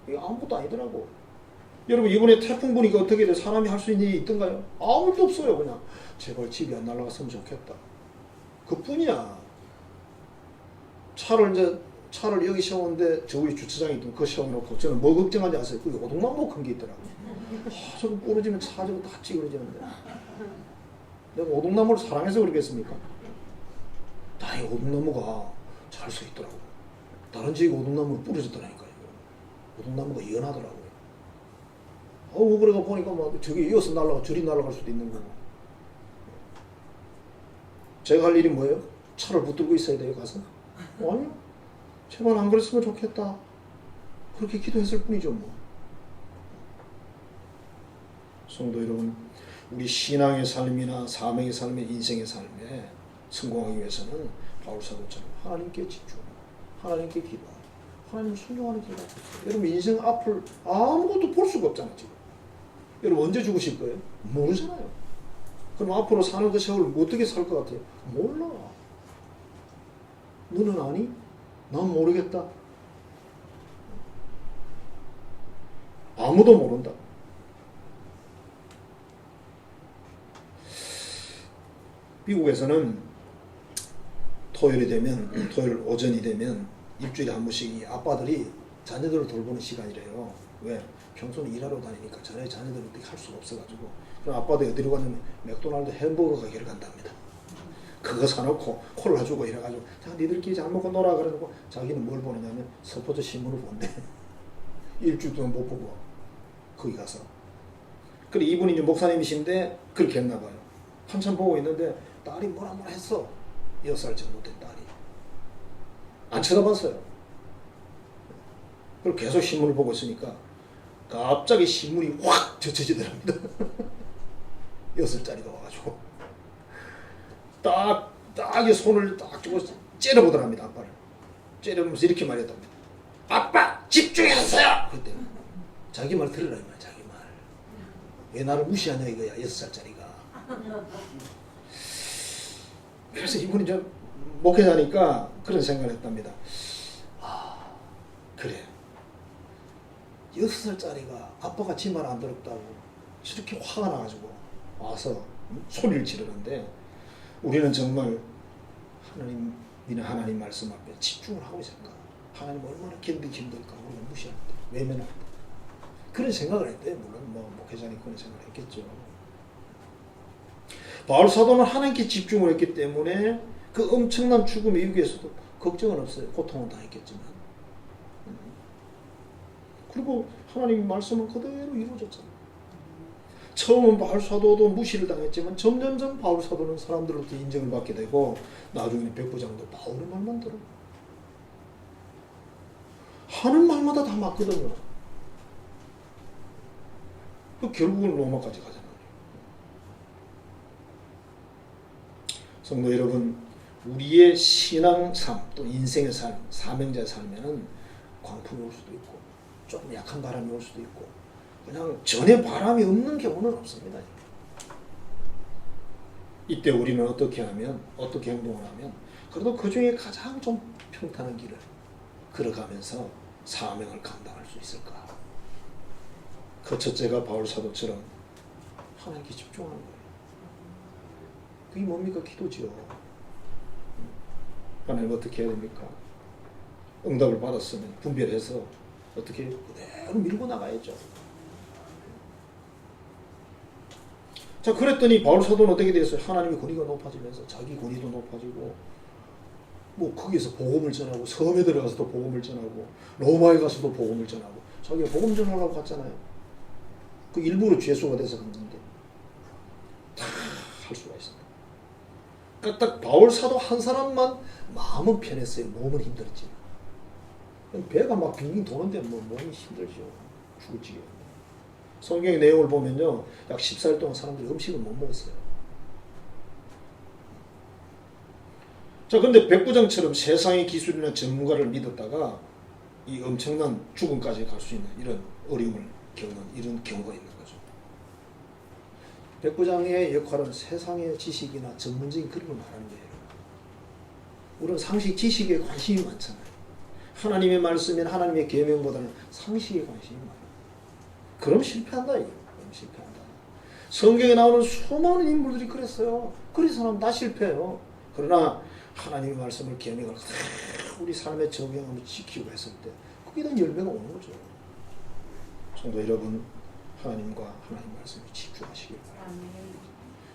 아무것도 아니더라고. 여러분 이번에 태풍 보니까 어떻게 돼? 사람이 할 수 있는 일이 있던가요? 아무것도 없어요. 그냥 제발 집이 안 날아갔으면 좋겠다. 그뿐이야. 차를 여기 세웠는데 저 위에 주차장에 있던 그 세워놓고 저는 뭐 걱정하지 아세요? 그게 오동나무 큰 게 있더라고요. 저거 부러지면 차 저거 다 찌그러지는데 내가 오동나무를 사랑해서 그러겠습니까? 다행히 오동나무가 잘 서 있더라고요. 다른 지역에 오동나무가 부러졌더라니까요. 오동나무가 연하더라고요. 그래가 보니까 막 저기 이어서 날아가 저리 날아갈 수도 있는 거고. 제가 할 일이 뭐예요? 차를 붙들고 있어야 돼요, 가서? 아니요. 제발 안 그랬으면 좋겠다. 그렇게 기도했을 뿐이죠, 뭐. 성도 여러분, 우리 신앙의 삶이나 사명의 삶의 인생의 삶에 성공하기 위해서는 바울 사도처럼 하나님께 집중, 하나님께 기도, 하나님을 순종하는 기도. 여러분 인생 앞을 아무것도 볼 수가 없잖아 지금. 여러분 언제 죽으실 거예요? 모르잖아요. 그럼 앞으로 사는 그 세월을 어떻게 살 것 같아요? 몰라. 너는 아니? 난 모르겠다. 아무도 모른다. 미국에서는 토요일 오전이 되면 일주일에 한 번씩 이 아빠들이 자녀들을 돌보는 시간이래요. 왜? 평소는 일하러 다니니까 자녀들은 어떻게 할 수가 없어가지고. 그럼 아빠들이 어디로 가냐면 맥도날드 햄버거 가게를 간답니다. 그거 사놓고 콜라 주고 이래가지고 자 니들끼리 잘 먹고 놀아 그래놓고 자기는 뭘 보느냐면 서포저 신문을 본대. 일주일 동안 못 보고 거기 가서. 그래 이분이 이제 목사님이신데 그렇게 했나봐요. 한참 보고 있는데 딸이 뭐라 했어. 6살 정도 된 딸이. 안 쳐다봤어요. 그리고 계속 신문을 보고 있으니까 갑자기 신문이 확 젖혀지더랍니다. 6살짜리가 와가지고 딱 손을 딱 주고 째려보더랍니다. 아빠를. 째려보면서 이렇게 말했답니다. 아빠 집중하세요. 그때 자기 말 들으라 이 말. 자기 말. 왜 나를 무시하냐 이거야. 6살짜리가. 그래서 이분이 좀 목회자니까 그런 생각을 했답니다. 그래. 6살짜리가 아빠가 지 말 안 들었다고 저렇게 화가 나가지고 와서 소리를 지르는데 우리는 정말 하나님 말씀 앞에 집중을 하고 있을까? 하나님 얼마나 견디기 힘들까? 우리가 무시하는데 외면하는데 그런 생각을 했대요. 물론 목회자니 그런 생각을 했겠죠. 바울 사도는 하나님께 집중을 했기 때문에 그 엄청난 죽음 이후에서도 걱정은 없어요. 고통은 당했겠지만. 그리고 하나님 말씀은 그대로 이루어졌잖아요. 처음은 바울 사도도 무시를 당했지만 점점점 바울 사도는 사람들로부터 인정을 받게 되고 나중에는 백부장도 바울의 말만 들어. 하는 말마다 다 맞거든요. 그 결국은 로마까지 가잖아요. 성도 여러분, 우리의 신앙 삶, 또 인생의 삶, 사명자의 삶에는 광풍이 올 수도 있고 좀 약한 바람이 올 수도 있고 그냥 전혀 바람이 없는 경우는 없습니다. 이때 우리는 어떻게 행동을 하면 그래도 그 중에 가장 좀 평탄한 길을 걸어가면서 사명을 감당할 수 있을까? 그 첫째가 바울 사도처럼 하나님께 집중하는 거예요. 그게 뭡니까? 기도지요. 하나님 어떻게 해야 됩니까? 응답을 받았으면 분별해서 어떻게 그대로 밀고 나가야죠. 자, 그랬더니 바울 사도는 어떻게 됐어요? 하나님의 권위가 높아지면서 자기 권위도 높아지고 뭐 거기서 복음을 전하고 섬에 들어가서도 복음을 전하고 로마에 가서도 복음을 전하고 자기가 복음 전하려고 갔잖아요. 그 일부러 죄수가 돼서 간 건데 다 할 수가 있습니다. 그러니까 딱 바울 사도 한 사람만 마음은 편했어요. 몸은 힘들었지. 배가 막 빙빙 도는데 뭐 몸이 힘들죠. 죽을 지경. 성경의 내용을 보면요, 약 14일 동안 사람들이 음식을 못 먹었어요. 자, 근데 백부장처럼 세상의 기술이나 전문가를 믿었다가 이 엄청난 죽음까지 갈 수 있는 이런 어려움을 겪는 이런 경우가 있는 거죠. 백부장의 역할은 세상의 지식이나 전문적인 그런 걸 말하는 거예요. 우리는 상식 지식에 관심이 많잖아요. 하나님의 말씀이나 하나님의 계명보다는 상식에 관심이 많아요. 그럼 실패한다. 그럼 실패한다. 성경에 나오는 수많은 인물들이 그랬어요. 그래서 사람 다 실패해요. 그러나 하나님의 말씀을 계명을 우리 삶에 적용하며 지키고 했을 때 그게 다 열매가 오는 거죠. 성도 여러분, 하나님과 하나님 말씀을 집중하시길 바랍니다.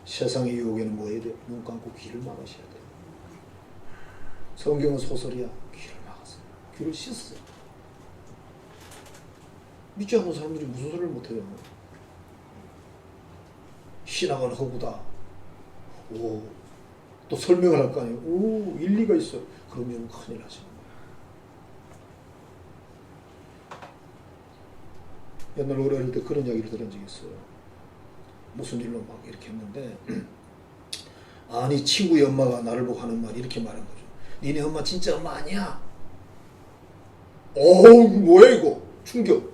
세상의 유혹에는 뭐 해야 돼요? 눈 감고 귀를 막으셔야 돼요. 성경은 소설이야. 귀를 막았어요. 귀를 씻었어요. 믿지 않는 사람들이 무슨 소리를 못해요. 신앙은 허구다. 오, 또 설명을 할 거 아니에요. 오, 일리가 있어. 그러면 큰일 나죠. 옛날 우리 어릴 때 그런 이야기를 들은 적이 있어요. 무슨 일로 막 이렇게 했는데 아니 친구의 엄마가 나를 보고 하는 말이 이렇게 말한 거죠. 니네 엄마 진짜 엄마 아니야? 어우 뭐야 이거 충격.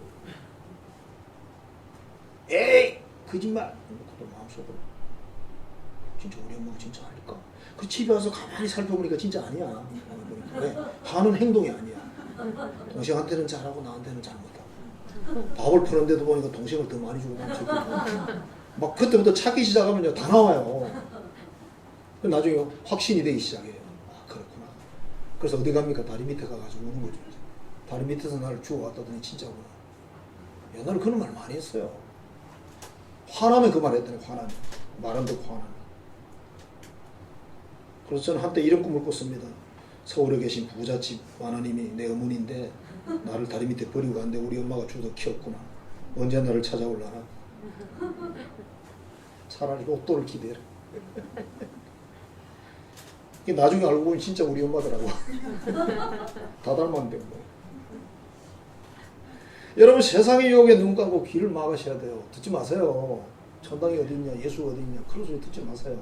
에이 거짓말. 그것도 마음속으로 진짜 우리 엄마가 진짜 아닐까? 그 집에 와서 가만히 살펴보니까 진짜 아니야. 왜? 하는 행동이 아니야. 동생한테는 잘하고 나한테는 잘못하고. 밥을 푸는데도 보니까 동생을 더 많이 주고 남친을 막 그때부터 찾기 시작하면 다 나와요. 나중에 확신이 되기 시작해요. 아 그렇구나. 그래서 어디 갑니까? 다리 밑에 가가지고 우는 거죠. 다리 밑에서 나를 주워 왔다더니 진짜구나. 옛날에 그런 말 많이 했어요. 화나면 그 말 했더니 화나면. 말 안 듣고 화나면. 그래서 저는 한때 이런 꿈을 꿨습니다. 서울에 계신 부잣집 마나님이 내 어머니인데 나를 다리 밑에 버리고 갔는데 우리 엄마가 주워 키웠구나. 언제 나를 찾아올라나. 차라리 로또를 기대해라. 나중에 알고 보니 진짜 우리 엄마더라고. 다 닮았는데 뭐. 여러분 세상의 유혹에 눈 감고 귀를 막으셔야 돼요. 듣지 마세요. 천당이 어디 있냐, 예수가 어디 있냐, 그런 소리 듣지 마세요.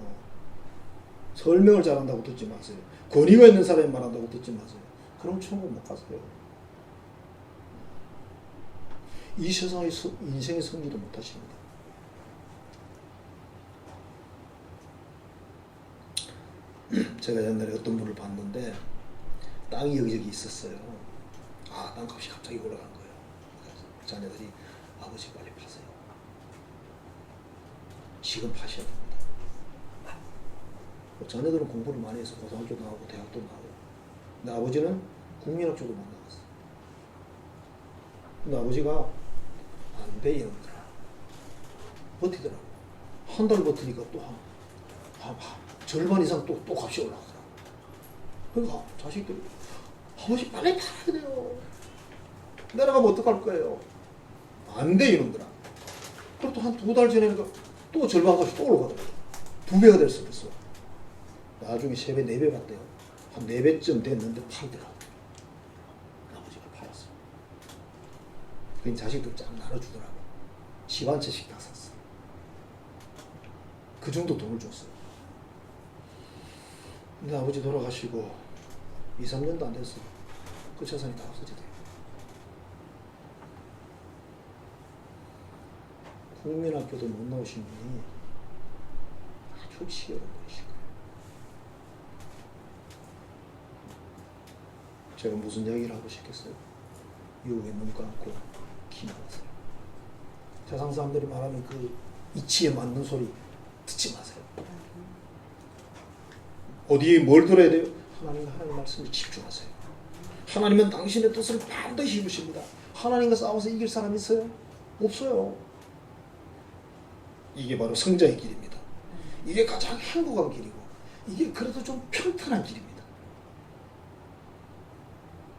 설명을 잘한다고 듣지 마세요. 권위가 있는 사람이 말한다고 듣지 마세요. 그럼 천국 못 가세요. 이 세상의 인생의 승리도 못 하십니다. 제가 옛날에 어떤 분을 봤는데 땅이 여기저기 있었어요. 아, 땅값이 갑자기 올라간 거예요. 그래서 자녀들이 아버지 빨리 파세요. 지금 파셔야 됩니다. 자녀들은 공부를 많이 해서 고등학교 나오고 대학도 나오고, 근데 아버지는 국민학교도 못 나갔어요. 근데 아버지가 안 돼, 이놈들아. 버티더라고. 한 달 버티니까 또 절반 이상 또 값이 올라가더라고. 그러니까 자식들이 아버지 빨리 팔아야 돼요. 내려가면 어떡할 거예요? 안 돼, 이놈들아. 그리고 또 한 2달 지나니까 또 절반 값이 또 올라가더라고. 2배가 될 수 있어. 나중에 3배, 4배 받대요. 한 4배쯤 됐는데 팔더라고. 아버지가 팔았어. 그 자식들 쫙 나눠주더라고. 집 한 채씩 다 샀어. 그 정도 돈을 줬어요. 근데 아버지 돌아가시고 2, 3년도 안 됐어. 그 재산이 다 없어지대요. 국민학교도 못 나오신 분이 아주 치열한 분이실 거예요. 제가 무슨 이야기를 하고 싶겠어요? 유혹에 눈 감고 귀 막으세요. 세상 사람들이 말하는 그 이치에 맞는 소리 듣지 마세요. 어디에 뭘 들어야 돼요? 하나님 말씀에 집중하세요. 하나님은 당신의 뜻을 반드시 이루십니다. 하나님과 싸워서 이길 사람이 있어요? 없어요. 이게 바로 성자의 길입니다. 이게 가장 행복한 길이고 이게 그래도 좀 평탄한 길입니다.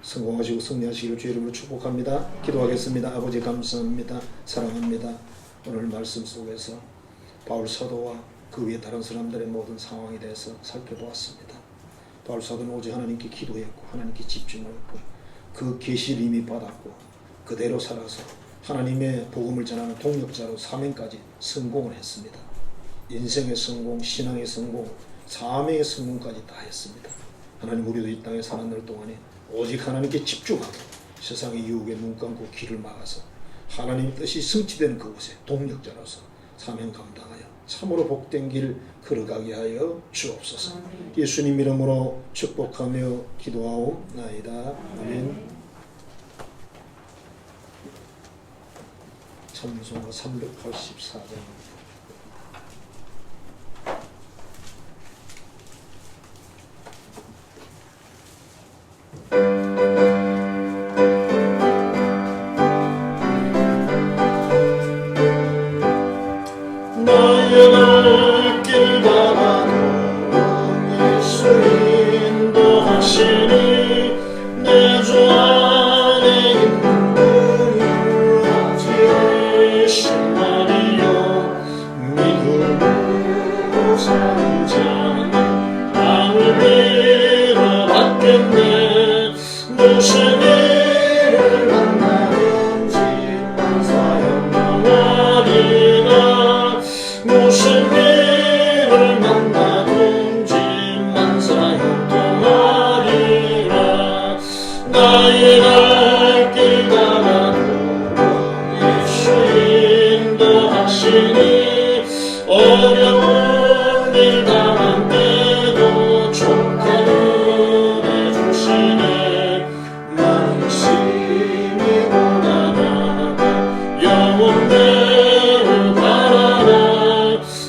성공하시고 승리하시기를 주의 이름으로 축복합니다. 기도하겠습니다. 아버지 감사합니다. 사랑합니다. 오늘 말씀 속에서 바울 사도와 그 위에 다른 사람들의 모든 상황에 대해서 살펴보았습니다. 바울 사도는 오직 하나님께 기도했고 하나님께 집중했고 그 계시를 이미 받았고 그대로 살아서 하나님의 복음을 전하는 동력자로 사명까지 성공을 했습니다. 인생의 성공, 신앙의 성공, 사명의 성공까지 다 했습니다. 하나님 우리도 이 땅에 사는 날 동안에 오직 하나님께 집중하고 세상의 유혹에 눈 감고 길을 막아서 하나님 뜻이 성취되는 그곳에 동력자로서 사명 감당하여 참으로 복된 길 걸어가게 하여 주옵소서. 예수님 이름으로 축복하며 기도하옵나이다. 아멘. 찬송가 384장. 나의 갈 길 가라도 예수 인도하시니 내 주 안에 있는 그의 신만이요 믿음으로 사는 자는 땅을 밀어받겠네. 무슨 일을 만나든지 만사형통하리라. 무슨 일을 만나든지 만사형통하리라. 나의 갈 길 가라도 예수 인도하시니 어려운 일 당한 때도 족한 은혜 주시네. 만심이 고단하다 영원대로 가라라.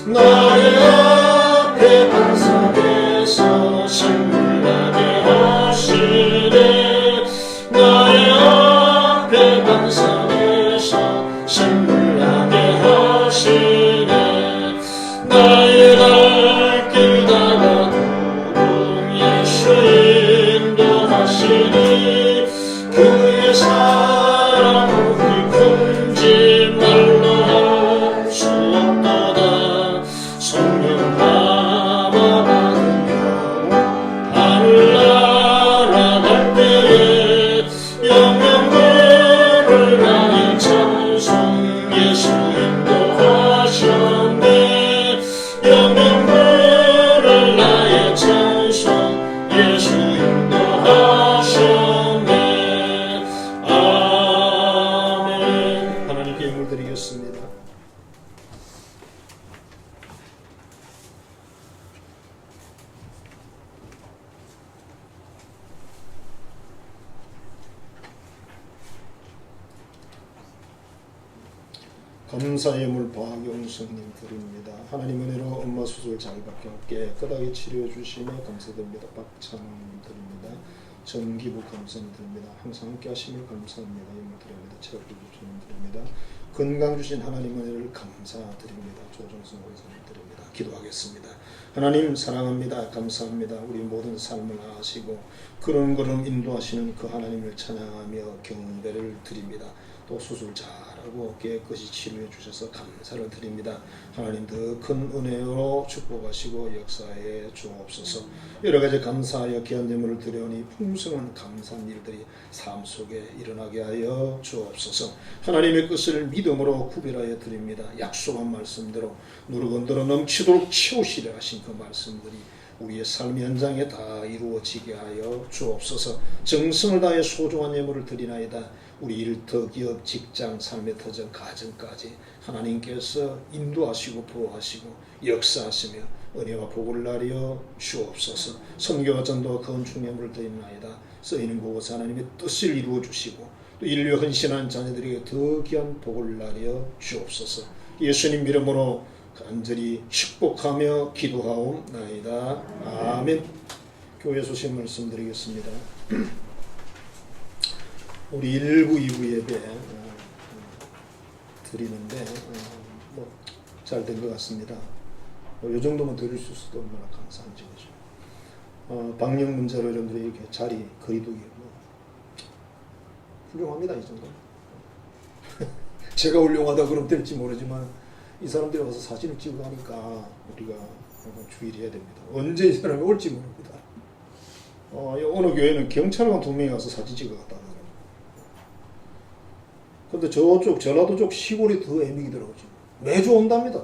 나의 앞에 반석에서 생물나게 하시네. 나의 앞에 반석에서 생물나게 하시네. 나의 갈 길 가라도 예수 인도하시니 그의 사랑은 깊은지 말로 할 수 없도다. 성령 담아가는 영혼 하늘 날아갈 때에 영영을 나의 찬송 예수 인도하셨네. 영영을 나의 찬송 예수 인도하셨네. 아멘. 하나님께 영을 드리겠습니다. 감사의 물 박영성님 드립니다. 하나님 은혜로 엄마 수술 잘 받게 깨끗하게 치료해 주시며 감사드립니다. 박찬호님 드립니다. 정기부 감사님 드립니다. 항상 함께 하시며 감사합니다. 영을 드립니다. 체력도 주시면 드립니다. 건강 주신 하나님 은혜를 감사드립니다. 조정성 원사님 드립니다. 기도하겠습니다. 하나님 사랑합니다. 감사합니다. 우리 모든 삶을 아시고 그런 인도하시는 그 하나님을 찬양하며 경배를 드립니다. 또 수술 잘하고 깨끗이 치료해 주셔서 감사를 드립니다. 하나님 더 큰 은혜로 축복하시고 역사에 주옵소서. 여러 가지 감사하여 귀한 예물을 드려오니 풍성한 감사한 일들이 삶 속에 일어나게 하여 주옵소서. 하나님의 뜻을 믿음으로 구별하여 드립니다. 약속한 말씀대로 누르건더러 넘치도록 채우시려 하신 그 말씀들이 우리의 삶 현장에 다 이루어지게 하여 주옵소서. 정성을 다해 소중한 예물을 드리나이다. 우리 일터, 기업, 직장, 삶의 터전, 가정까지 하나님께서 인도하시고 보호하시고 역사하시며 은혜와 복을 나려 주옵소서. 선교와 전도와 건축 예물을 드리나이다. 쓰이는 곳에 하나님의 뜻을 이루어 주시고 또 인류 헌신한 자녀들에게 더 귀한 복을 나려 주옵소서. 예수님 이름으로 간절히 축복하며 기도하옵나이다. 아멘. 교회 소식 말씀드리겠습니다. 우리 1부, 2부 예배 드리는데 뭐 잘 된 것 같습니다. 이 정도만 드릴 수 있어도 얼마나 감사한지 그죠. 방역 문제로 여러분들이 이렇게 자리 거리두기 뭐 훌륭합니다. 이 정도. 제가 훌륭하다 그러면 될지 모르지만 이 사람들이 와서 사진을 찍어 가니까 우리가 주의해야 됩니다. 언제 이 사람이 올지 모릅니다. 어느 교회는 경찰관 2명이 와서 사진 찍어 갔다 하더라고요. 근데 저쪽 전라도 쪽 시골이 더 애미기더라고요. 매주 온답니다.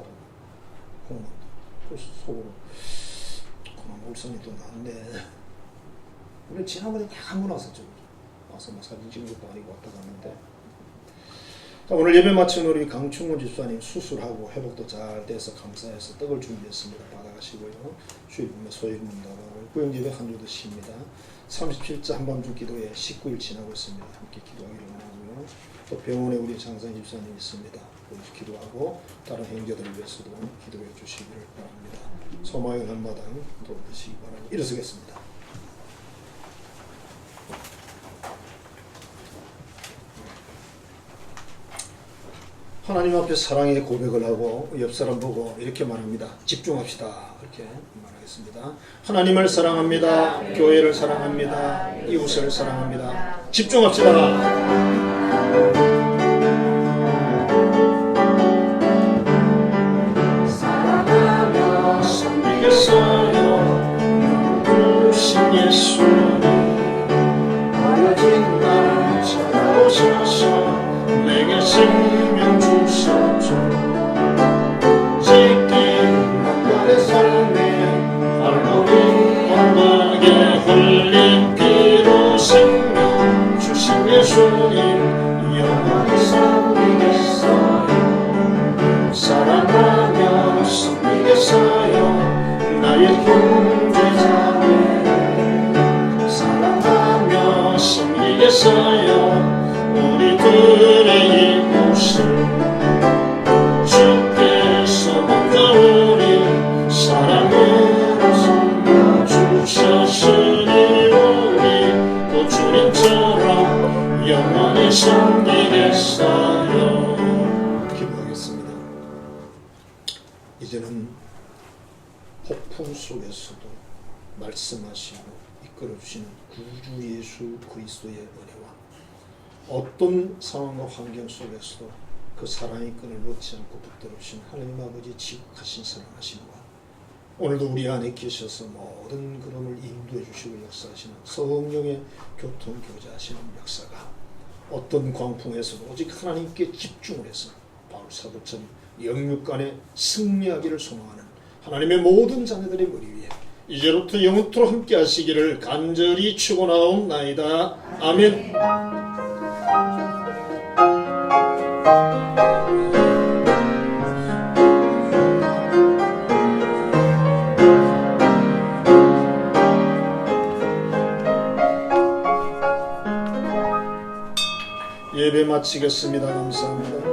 그래서 속으로 그만 울산이 또 낫네. 우리 지난번에 딱 한 번 왔었죠. 와서 뭐 사진 찍은 것도 아니고 왔다 갔는데. 자, 오늘 예배 마친 우리 강충원 집사님 수술하고 회복도 잘 돼서 감사해서 떡을 준비했습니다. 받아가시고요. 주일날 소일문 나가고 구영예배 한 주도 쉽니다. 37자 한밤중 기도회 19일 지나고 있습니다. 함께 기도하기를 원하고요. 또 병원에 우리 장사님 집사님 있습니다. 기도하고 다른 행자들을 위해서도 기도해 주시기를 바랍니다. 소망의 한마당 도와주시기 바랍니다. 일어서겠습니다. 하나님 앞에 사랑의 고백을 하고 옆 사람 보고 이렇게 말합니다. 집중합시다. 이렇게 말하겠습니다. 하나님을 사랑합니다. 교회를 사랑합니다. 이웃을 사랑합니다. 집중합시다. 사랑하며 섬기겠어요. 부르신 예수님 버려진 나를 찾아오셔서 내게 생명 주셨죠. 찢긴 나의 삶에 발걸음 언덕에 흘린 피로 생명 주신 예수님 영원히 섬기겠어요. 사랑하며 섬기겠어요. 나의 형제자매 사랑하며 섬기겠어요. 우리들의 이웃을 주께서 먼저 우리 사랑으로 섬겨주셨으니 우리 또 주님처럼 영원히 섬기겠어요. 기도하겠습니다. 이제는 폭풍 속에서도 말씀하시고 이끌어주시는 구주 예수 그리스도의 은혜와 어떤 상황과 환경 속에서도 그 사랑의 끈을 놓지 않고 붙들으신 하나님 아버지 지극하신 사랑하심과 오늘도 우리 안에 계셔서 모든 걸음을 인도해 주시고 역사하시는 성령의 교통교제하시는 역사가 어떤 광풍에서도 오직 하나님께 집중을 해서 바울 사도처럼 영육간에 승리하기를 소망하는 하나님의 모든 자녀들의 머리 위에 이제부터 영원토록 함께 하시기를 간절히 축원하옵나이다. 아멘. 예배 마치겠습니다. 감사합니다.